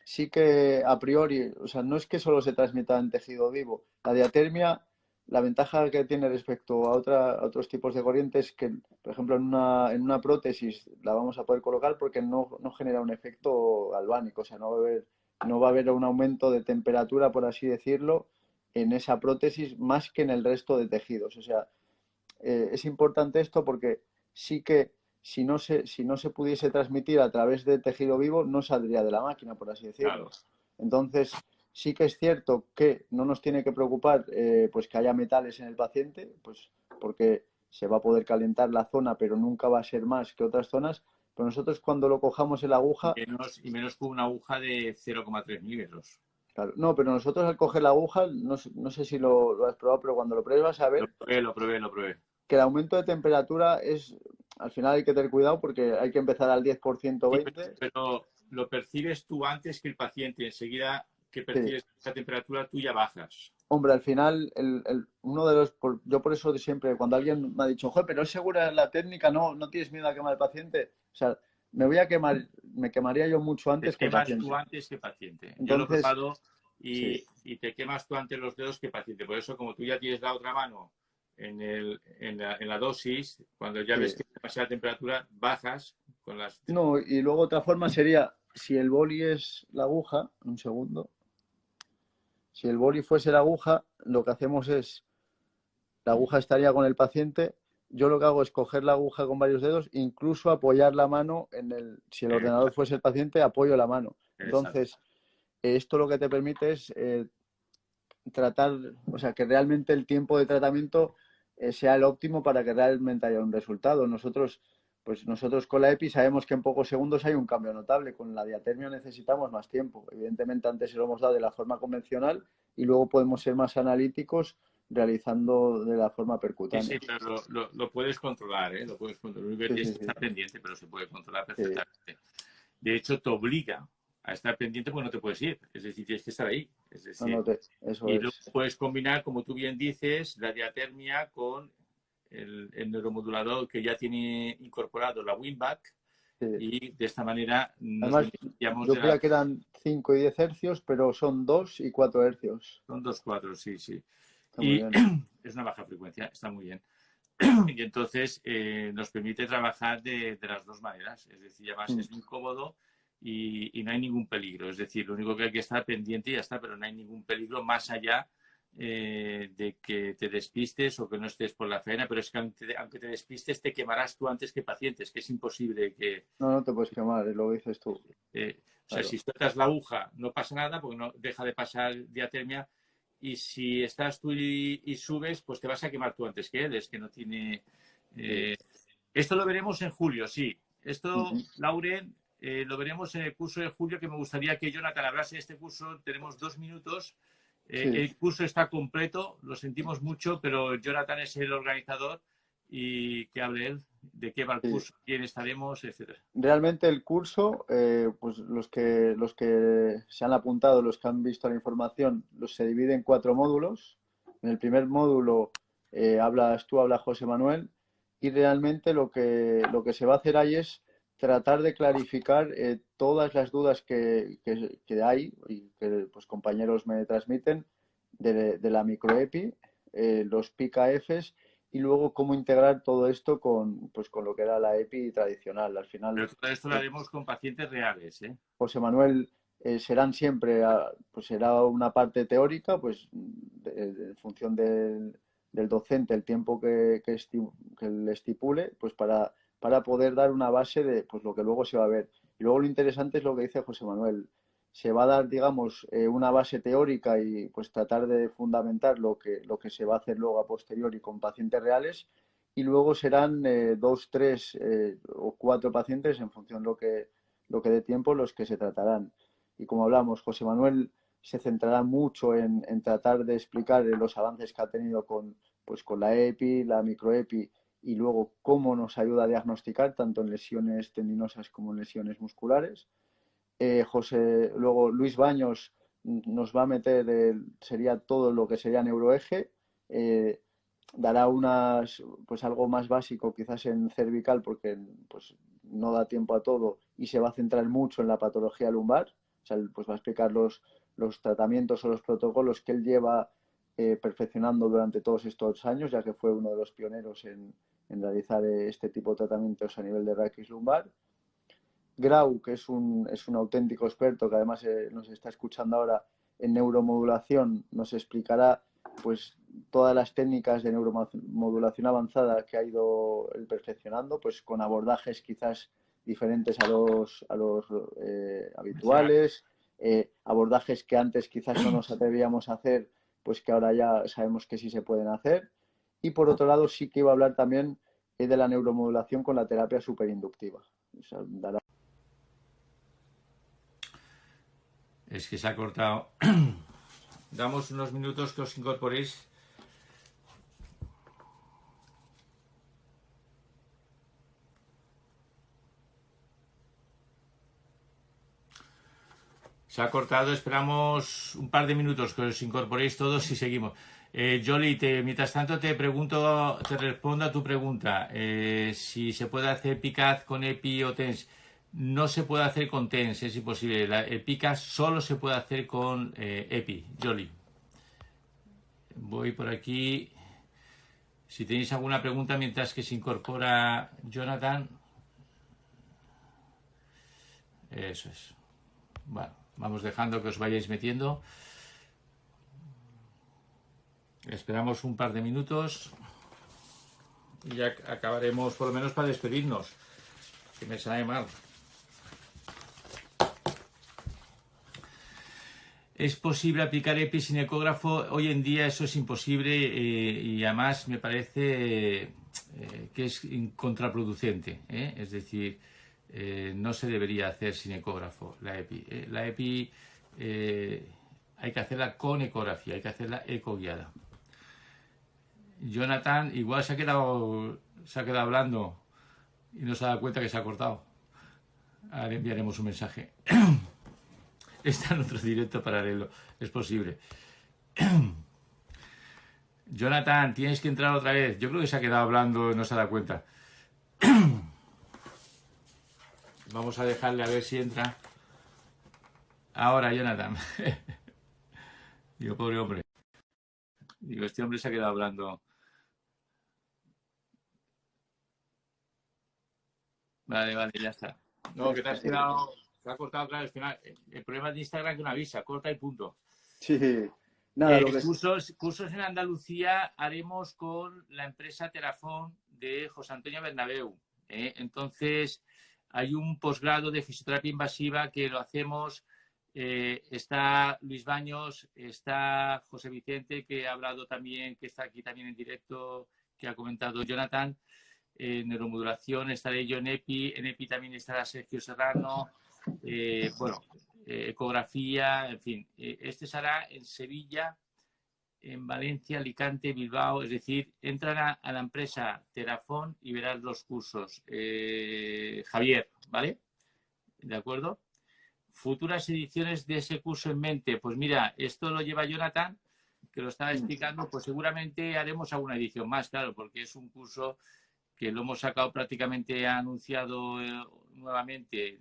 sí que a priori, o sea, no es que solo se transmita en tejido vivo. La diatermia, la ventaja que tiene respecto a otros tipos de corrientes es que, por ejemplo, en una prótesis la vamos a poder colocar porque no genera un efecto galvánico, o sea, no va a haber un aumento de temperatura, por así decirlo, en esa prótesis más que en el resto de tejidos. O sea, es importante esto porque sí que si no se pudiese transmitir a través del tejido vivo, no saldría de la máquina, por así decirlo. Claro. Entonces, sí que es cierto que no nos tiene que preocupar pues que haya metales en el paciente, pues porque se va a poder calentar la zona, pero nunca va a ser más que otras zonas. Pero nosotros cuando lo cojamos en la aguja, Y menos con una aguja de 0,3 milímetros. claro, no, pero nosotros al coger la aguja, no sé si lo has probado, pero cuando lo pruebes vas a ver Lo probé. que el aumento de temperatura es, al final hay que tener cuidado porque hay que empezar al 10% Sí, 20. pero lo percibes tú antes que el paciente. Enseguida que Sí. percibes esa temperatura, tú ya bajas. Hombre, al final, uno de yo por eso siempre, cuando alguien me ha dicho, joder, pero es segura la técnica, no tienes miedo a quemar al paciente. O sea, me voy a quemar, me quemaría yo mucho Te antes que el quemas tú paciente. antes que paciente. Yo lo he Entonces, probado sí, y te quemas tú antes los dedos que paciente. Por eso, como tú ya tienes la otra mano en la dosis, cuando ya ves sí. que pasa la temperatura, bajas con las... No, y luego otra forma sería, si el boli es la aguja, un segundo, si el boli fuese la aguja, lo que hacemos es, la aguja estaría con el paciente, yo lo que hago es coger la aguja con varios dedos, incluso apoyar la mano si el ordenador Exacto, fuese el paciente, apoyo la mano. exacto. Entonces, esto lo que te permite es tratar, o sea, que realmente el tiempo de tratamiento sea el óptimo para que realmente haya un resultado. Nosotros con la EPI sabemos que en pocos segundos hay un cambio notable. Con la diatermia necesitamos más tiempo. Evidentemente antes se lo hemos dado de la forma convencional y luego podemos ser más analíticos realizando de la forma Sí, percutánea. sí, pero lo puedes controlar, ¿eh? Lo puedes controlar. Lo que Sí, tienes sí, que sí. estar pendiente, pero se puede controlar Sí. perfectamente. De hecho, te obliga a estar pendiente porque no te puedes ir. Es decir, tienes que estar ahí. Es No, decir, eso y luego es. puedes combinar, como tú bien dices, la diatermia con el neuromodulador que ya tiene incorporado la Winback Sí. y de esta manera nos Además, beneficiamos yo de la... creía que eran 5 y 10 hercios, pero son 2 y 4 hercios. Son 2,4, sí, sí. Está muy Y bien. es una baja frecuencia, está muy bien. Y entonces nos permite trabajar de las dos maneras. Es decir, además Mm. es muy cómodo y no hay ningún peligro. Es decir, lo único que hay que estar pendiente y ya está, pero no hay ningún peligro más allá de que te despistes o que no estés por la faena. Pero es que aunque te despistes, te quemarás tú antes que pacientes, que es imposible que... No te puedes quemar, lo dices tú. o sea, Claro. si sueltas la aguja no pasa nada porque no deja de pasar diatermia y si estás tú y subes, pues te vas a quemar tú antes que él. Es que no tiene... Sí. eh, esto lo veremos en julio, sí. Esto, Ujú. Lauren, lo veremos en el curso de julio, que me gustaría que Jonathan hablase de este curso. Tenemos 2 minutos. Sí. El curso está completo, lo sentimos mucho, pero Jonathan es el organizador y que hable él de qué va el Sí. curso, quién estaremos, etcétera. Realmente el curso, pues los que se han apuntado, los que han visto la información, se divide en 4 módulos. En el primer módulo hablas tú, habla José Manuel, y realmente lo que se va a hacer ahí es tratar de clarificar todas las dudas que hay y que pues, compañeros me transmiten de la microEPI, los PKFs y luego cómo integrar todo esto con lo que era la EPI tradicional. Al final, Pero todo esto lo eh, haremos con pacientes reales, ¿eh? José Manuel serán siempre, pues será una parte teórica, pues en función del docente, el tiempo que le estipule, pues para poder dar una base de pues lo que luego se va a ver. Y luego lo interesante es lo que dice José Manuel. Se va a dar, digamos, una base teórica y pues tratar de fundamentar lo que se va a hacer luego a posteriori con pacientes reales y luego serán 2, 3 o 4 pacientes en función de lo que dé tiempo los que se tratarán. Y como hablamos, José Manuel se centrará mucho en tratar de explicar los avances que ha tenido con la EPI, la microEPI y luego cómo nos ayuda a diagnosticar tanto en lesiones tendinosas como en lesiones musculares. Luego Luis Baños nos va a meter, sería todo lo que sería neuroeje, eh, dará pues algo más básico quizás en cervical porque pues no da tiempo a todo y se va a centrar mucho en la patología lumbar, o sea, pues va a explicar los tratamientos o los protocolos que él lleva perfeccionando durante todos estos años, ya que fue uno de los pioneros en realizar este tipo de tratamientos a nivel de raquis lumbar. Grau, que es un auténtico experto que además nos está escuchando ahora en neuromodulación, nos explicará pues todas las técnicas de neuromodulación avanzada que ha ido él perfeccionando, pues con abordajes quizás diferentes a los habituales, abordajes que antes quizás no nos atrevíamos a hacer, pues que ahora ya sabemos que sí se pueden hacer. Y por otro lado, sí que iba a hablar también de la neuromodulación con la terapia superinductiva. O sea, Es que se ha cortado. Damos unos minutos que os incorporéis. Se ha cortado, esperamos un par de minutos que os incorporéis todos y seguimos. Jolly, mientras tanto te respondo a tu pregunta. Si se puede hacer PICAD con EPI o TENS. No se puede hacer con TENS, es imposible. El PICAD solo se puede hacer con EPI, Jolly. Voy por aquí. Si tenéis alguna pregunta mientras que se incorpora Jonathan. Eso es. Bueno, vamos dejando que os vayáis metiendo. Esperamos un par de minutos y ya acabaremos, por lo menos para despedirnos, que me sale mal. ¿Es posible aplicar EPI sin ecógrafo? Hoy en día eso es imposible y además me parece que es contraproducente. Es decir, no se debería hacer sin ecógrafo la EPI. La EPI hay que hacerla con ecografía, hay que hacerla ecoguiada. Jonathan igual se ha quedado hablando y no se ha dado cuenta que se ha cortado. Ahora le enviaremos un mensaje. Está en otro directo paralelo, es posible. Jonathan, tienes que entrar otra vez. Yo creo que se ha quedado hablando y no se ha dado cuenta. Vamos a dejarle a ver si entra. Ahora, Jonathan. Digo, pobre hombre. Digo, este hombre se ha quedado hablando. Vale, ya está. No, que te has quedado... Se ha cortado, claro, al final. El problema de Instagram es que no avisa, corta y punto. Sí, nada, Cursos en Andalucía haremos con la empresa Terafón de José Antonio Bernabéu. Entonces, hay un posgrado de fisioterapia invasiva que lo hacemos. Está Luis Baños, está José Vicente, que ha hablado también, que está aquí también en directo, que ha comentado Jonathan. Neuromodulación, estaré yo en EPI también estará Sergio Serrano. Ecografía, en fin. Este se hará en Sevilla, en Valencia, Alicante, Bilbao, es decir, entran a la empresa Terafón y verás los cursos. Javier, ¿vale? ¿De acuerdo? Futuras ediciones de ese curso en mente. Pues mira, esto lo lleva Jonathan, que lo estaba explicando, pues seguramente haremos alguna edición más, claro, porque es un curso que lo hemos sacado prácticamente anunciado nuevamente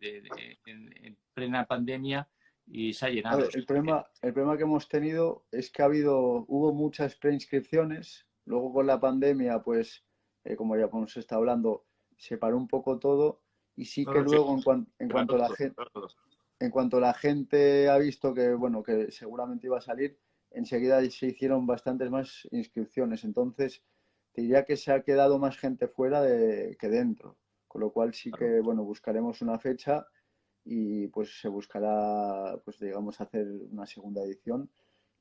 en plena pandemia y se ha llenado. A ver, el problema que hemos tenido es que hubo muchas preinscripciones, luego con la pandemia, pues, como ya hemos estado hablando, se paró un poco todo y sí que luego en cuanto la gente ha visto que, bueno, que seguramente iba a salir, enseguida se hicieron bastantes más inscripciones. Entonces, te diría que se ha quedado más gente fuera que dentro. Con lo cual sí que, bueno, buscaremos una fecha y pues se buscará, pues digamos, hacer una segunda edición.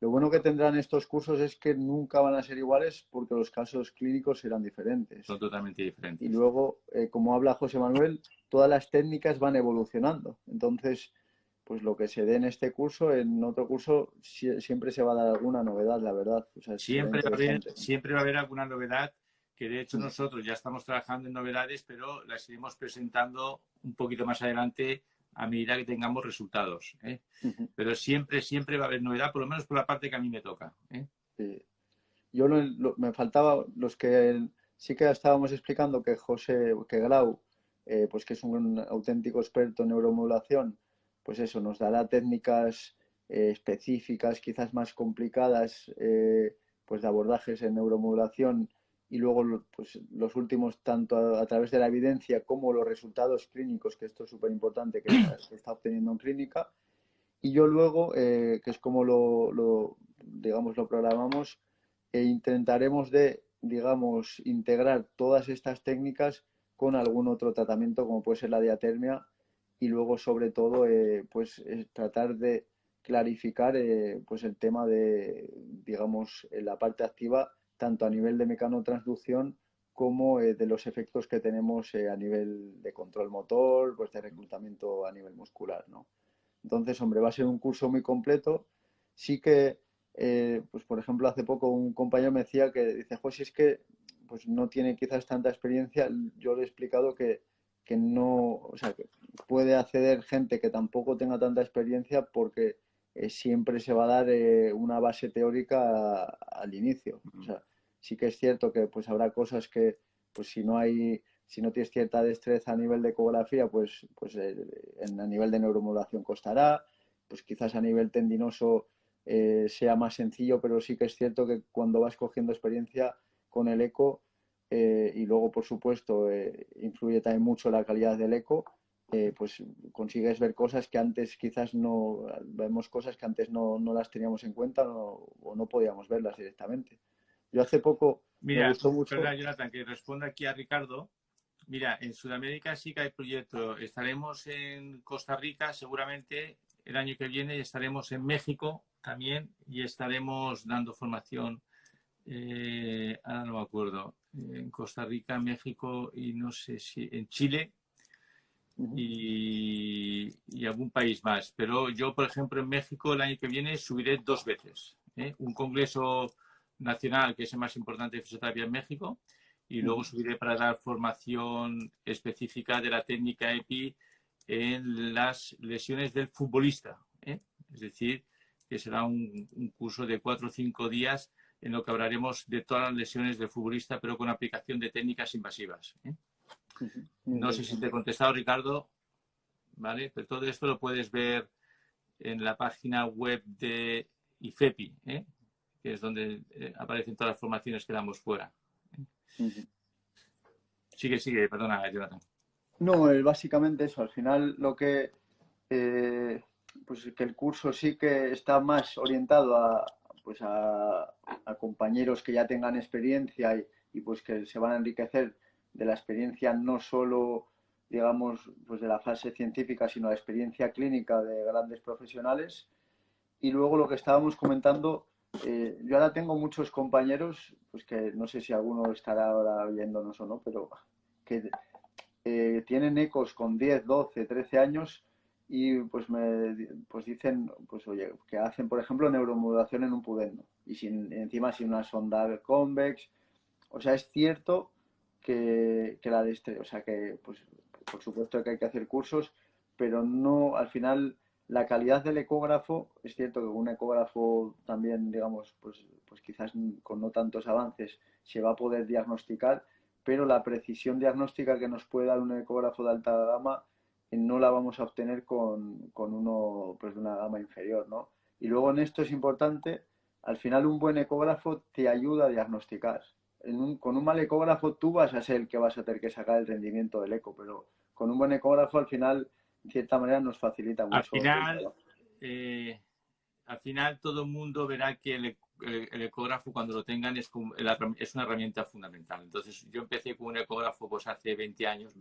Lo bueno que tendrán estos cursos es que nunca van a ser iguales porque los casos clínicos serán diferentes. Son totalmente diferentes. Y luego, como habla José Manuel, todas las técnicas van evolucionando. Entonces, pues lo que se dé en este curso, en otro curso siempre se va a dar alguna novedad, la verdad. O sea, siempre va a haber alguna novedad, que de hecho nosotros ya estamos trabajando en novedades, pero las iremos presentando un poquito más adelante a medida que tengamos resultados. Pero siempre va a haber novedad, por lo menos por la parte que a mí me toca. Sí. Yo me faltaba los que sí que estábamos explicando que Grau, pues que es un auténtico experto en neuromodulación, pues eso, nos dará técnicas específicas, quizás más complicadas, pues de abordajes en neuromodulación y luego pues, los últimos, tanto a través de la evidencia como los resultados clínicos, que esto es súper importante, que está obteniendo en clínica. Y yo luego, que es como digamos, lo programamos, e intentaremos de, digamos, integrar todas estas técnicas con algún otro tratamiento, como puede ser la diatermia, y luego, sobre todo, pues tratar de clarificar pues el tema de, digamos, la parte activa, tanto a nivel de mecanotransducción como de los efectos que tenemos a nivel de control motor, pues de reclutamiento a nivel muscular, ¿no? Entonces, hombre, va a ser un curso muy completo. Sí que, pues por ejemplo, hace poco un compañero me decía que, dice, José, es que pues no tiene quizás tanta experiencia. Yo le he explicado que no, o sea, que puede acceder gente que tampoco tenga tanta experiencia porque siempre se va a dar una base teórica al inicio. O sea, sí que es cierto que pues habrá cosas que, pues si no tienes cierta destreza a nivel de ecografía, pues a nivel de neuromodulación costará, pues quizás a nivel tendinoso sea más sencillo, pero sí que es cierto que cuando vas cogiendo experiencia con el eco, y luego, por supuesto, influye también mucho la calidad del eco, pues consigues ver cosas que antes quizás no, vemos cosas que antes no las teníamos en cuenta o no podíamos verlas directamente. Yo hace poco me Mira, gustó mucho. perdón, Jonathan, que responda aquí a Ricardo. Mira, en Sudamérica sí que hay proyecto. Estaremos en Costa Rica seguramente el año que viene y estaremos en México también y estaremos dando formación, ahora no me acuerdo, en Costa Rica, México y no sé si en Chile Uh-huh. y algún país más. Pero yo, por ejemplo, en México el año que viene subiré 2 veces. Un congreso nacional, que es el más importante de fisioterapia en México, y luego Uh-huh. subiré para dar formación específica de la técnica EPI en las lesiones del futbolista. Es decir, que será un curso de 4 o 5 días en lo que hablaremos de todas las lesiones del futbolista, pero con aplicación de técnicas invasivas. Uh-huh. Muy No sé si te he interesante. contestado, Ricardo, ¿vale? Pero todo esto lo puedes ver en la página web de IFEPI, que es donde aparecen todas las formaciones que damos fuera. Uh-huh. Sigue, perdona, Jonathan. No, básicamente eso. Al final lo que eh, pues que el curso sí que está más orientado pues a compañeros que ya tengan experiencia y pues que se van a enriquecer de la experiencia no solo digamos pues de la fase científica sino la experiencia clínica de grandes profesionales. Y luego lo que estábamos comentando, yo ahora tengo muchos compañeros, pues que no sé si alguno estará ahora oyéndonos o no, pero que tienen ecos con 10, 12, 13 años y pues dicen, pues oye, que hacen, por ejemplo, neuromodulación en un pudendo y encima sin una sonda convex. O sea, es cierto que la o sea, que pues por supuesto que hay que hacer cursos, pero no, al final la calidad del ecógrafo, es cierto que un ecógrafo también, digamos, pues quizás con no tantos avances se va a poder diagnosticar, pero la precisión diagnóstica que nos puede dar un ecógrafo de alta gama no la vamos a obtener con uno pues, de una gama inferior, ¿no? Y luego en esto es importante, al final un buen ecógrafo te ayuda a diagnosticar. Con un mal ecógrafo tú vas a ser el que vas a tener que sacar el rendimiento del eco, pero con un buen ecógrafo al final, en cierta manera, nos facilita Al mucho el final, trabajo. eh, al final todo el mundo verá que el ecógrafo cuando lo tengan es una herramienta fundamental. Entonces yo empecé con un ecógrafo pues hace 20 años,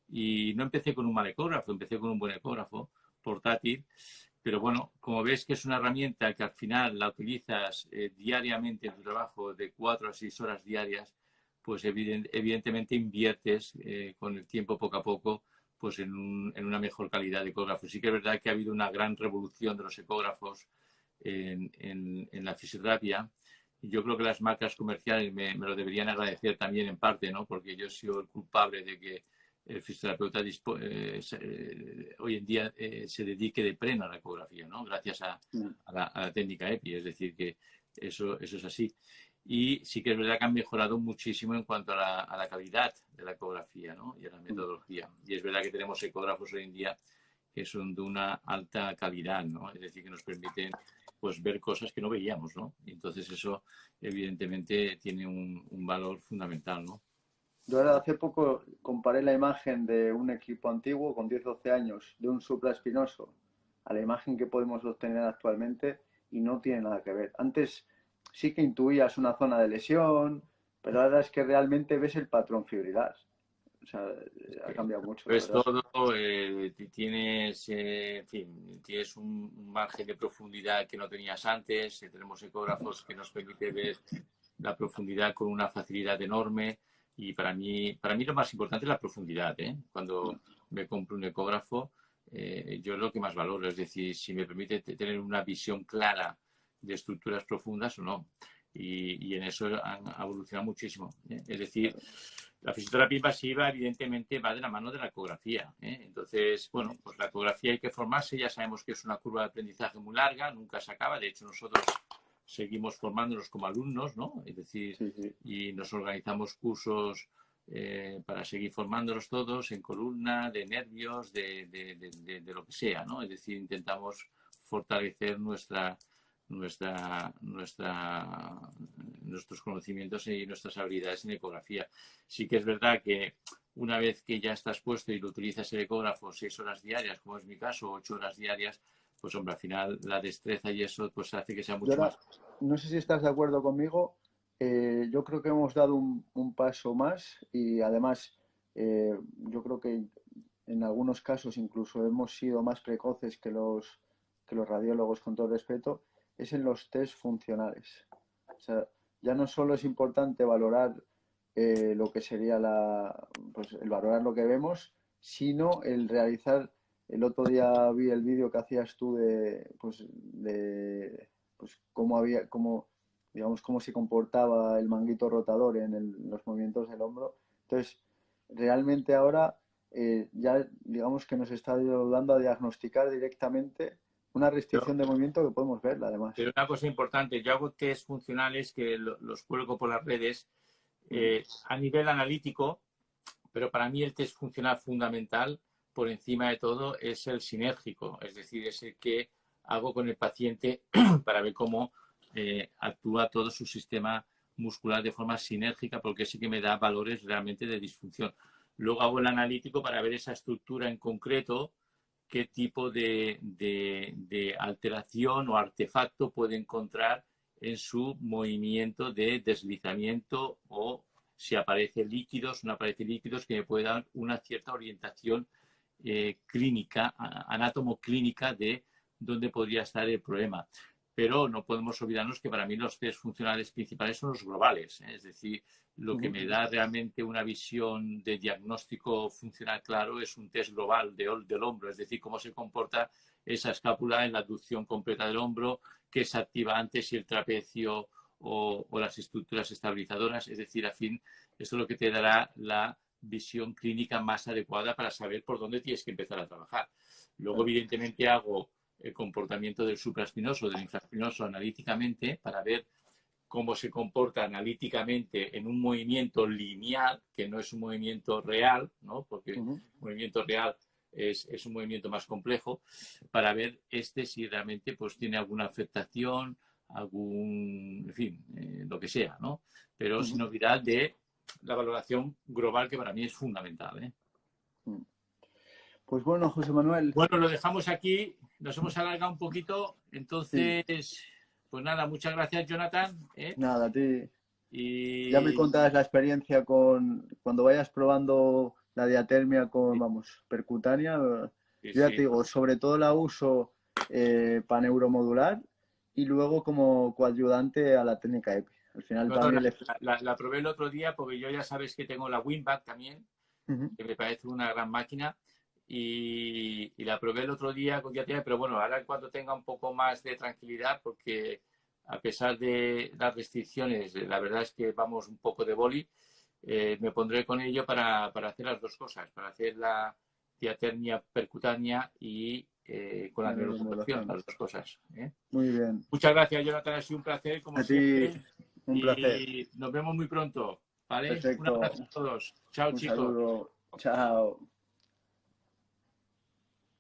y no empecé con un mal ecógrafo, empecé con un buen ecógrafo portátil, pero bueno, como ves que es una herramienta que al final la utilizas diariamente en tu trabajo de 4 a 6 horas diarias, pues evidentemente inviertes con el tiempo poco a poco pues en una mejor calidad de ecógrafo. Sí que es verdad que ha habido una gran revolución de los ecógrafos en la fisioterapia. Y yo creo que las marcas comerciales me lo deberían agradecer también en parte, ¿no? Porque yo he sido el culpable de que el fisioterapeuta hoy en día se dedique de pleno a la ecografía, ¿no? Gracias a la técnica EPI, es decir, que eso es así. Y sí que es verdad que han mejorado muchísimo en cuanto a la calidad de la ecografía, ¿no? Y a la metodología. Y es verdad que tenemos ecógrafos hoy en día que son de una alta calidad, ¿no? Es decir, que nos permiten pues ver cosas que no veíamos, ¿no? Y entonces eso evidentemente tiene un valor fundamental, ¿no? Yo ahora hace poco comparé la imagen de un equipo antiguo con 10-12 años de un supraespinoso a la imagen que podemos obtener actualmente y no tiene nada que ver. Antes sí que intuías una zona de lesión, pero ahora es que realmente ves el patrón fibrilar. O sea, ha cambiado mucho, la Ves verdad. todo, tienes, en fin, tienes un margen de profundidad que no tenías antes. Tenemos ecógrafos que nos permite ver la profundidad con una facilidad enorme. Y para mí lo más importante es la profundidad, ¿eh? Cuando me compro un ecógrafo, yo es lo que más valoro. Es decir, si me permite tener una visión clara de estructuras profundas o no. Y en eso han evolucionado muchísimo, ¿eh? Es decir, la fisioterapia invasiva evidentemente va de la mano de la ecografía, ¿eh? Entonces, bueno, pues la ecografía hay que formarse, ya sabemos que es una curva de aprendizaje muy larga, nunca se acaba, de hecho nosotros seguimos formándonos como alumnos, ¿no? Es decir, Sí, sí. y nos organizamos cursos para seguir formándonos todos en columna, de nervios, de lo que sea, ¿no? Es decir, intentamos fortalecer nuestros conocimientos y nuestras habilidades en ecografía. Sí que es verdad que una vez que ya estás puesto y lo utilizas el ecógrafo 6 horas diarias, como es mi caso, 8 horas diarias, pues hombre, al final la destreza y eso pues hace que sea Y mucho ahora, más. no sé si estás de acuerdo conmigo, yo creo que hemos dado un paso más y además yo creo que en algunos casos incluso hemos sido más precoces que los radiólogos, con todo respeto, es en los test funcionales. O sea, ya no solo es importante valorar lo que sería pues, el valorar lo que vemos, sino el realizar. El otro día vi el vídeo que hacías tú pues digamos, cómo se comportaba el manguito rotador en los movimientos del hombro. Entonces, realmente ahora ya digamos que nos está ayudando a diagnosticar directamente una Pero, restricción de movimiento que podemos ver, además. pero una cosa importante, yo hago test funcionales que los cuelgo por las redes Mm, a nivel analítico, pero para mí el test funcional fundamental, por encima de todo, es el sinérgico, es decir, es el que hago con el paciente para ver cómo actúa todo su sistema muscular de forma sinérgica, porque sí que me da valores realmente de disfunción. Luego hago el analítico para ver esa estructura en concreto, qué tipo de alteración o artefacto puede encontrar en su movimiento de deslizamiento o si aparece líquidos, no aparece líquidos, que me puede dar una cierta orientación clínica, anátomo-clínica de dónde podría estar el problema. Pero no podemos olvidarnos que para mí los test funcionales principales son los globales, ¿eh? Es decir, lo que ujú, me da realmente una visión de diagnóstico funcional claro es un test global del hombro, es decir, cómo se comporta esa escápula en la abducción completa del hombro, qué se activa antes, si el trapecio o las estructuras estabilizadoras, es decir, a fin, esto es lo que te dará la visión clínica más adecuada para saber por dónde tienes que empezar a trabajar. Luego, claro, evidentemente, hago el comportamiento del supraespinoso, del infraespinoso analíticamente para ver cómo se comporta analíticamente en un movimiento lineal, que no es un movimiento real, ¿no? Porque el ujú. movimiento real es un movimiento más complejo, para ver si realmente pues, tiene alguna afectación, en fin, lo que sea, ¿no? Pero sin Ujú, olvidar de la valoración global que para mí es fundamental, ¿eh? ujú. Pues bueno, José Manuel, Bueno, lo dejamos aquí, nos hemos alargado un poquito, sí, entonces, pues nada, muchas gracias, Jonathan, ¿eh? nada, a ti ya me Y contarás la experiencia cuando vayas probando la diatermia con, vamos, percutánea. sí, Yo ya te sí. digo, sobre todo la uso para neuromodular y luego como coadyuvante a la técnica EPI. Al final No, para no, mí la probé el otro día porque yo ya sabes que tengo la Winback también, Ujú. que me parece una gran máquina. Y la probé el otro día con diatermia, pero bueno, ahora cuando tenga un poco más de tranquilidad, porque a pesar de las restricciones, la verdad es que vamos un poco de boli, me pondré con ello para hacer las dos cosas, para hacer la diatermia percutánea y con la La neuromodulación, neuromodulación. las dos cosas, ¿eh? Muy bien. Muchas gracias, Jonathan. Ha sido un placer, como A ti, siempre. un placer. Y nos vemos muy pronto. ¿Vale? Un Perfecto. abrazo a todos. Chao, Un chicos. saludo. Chao.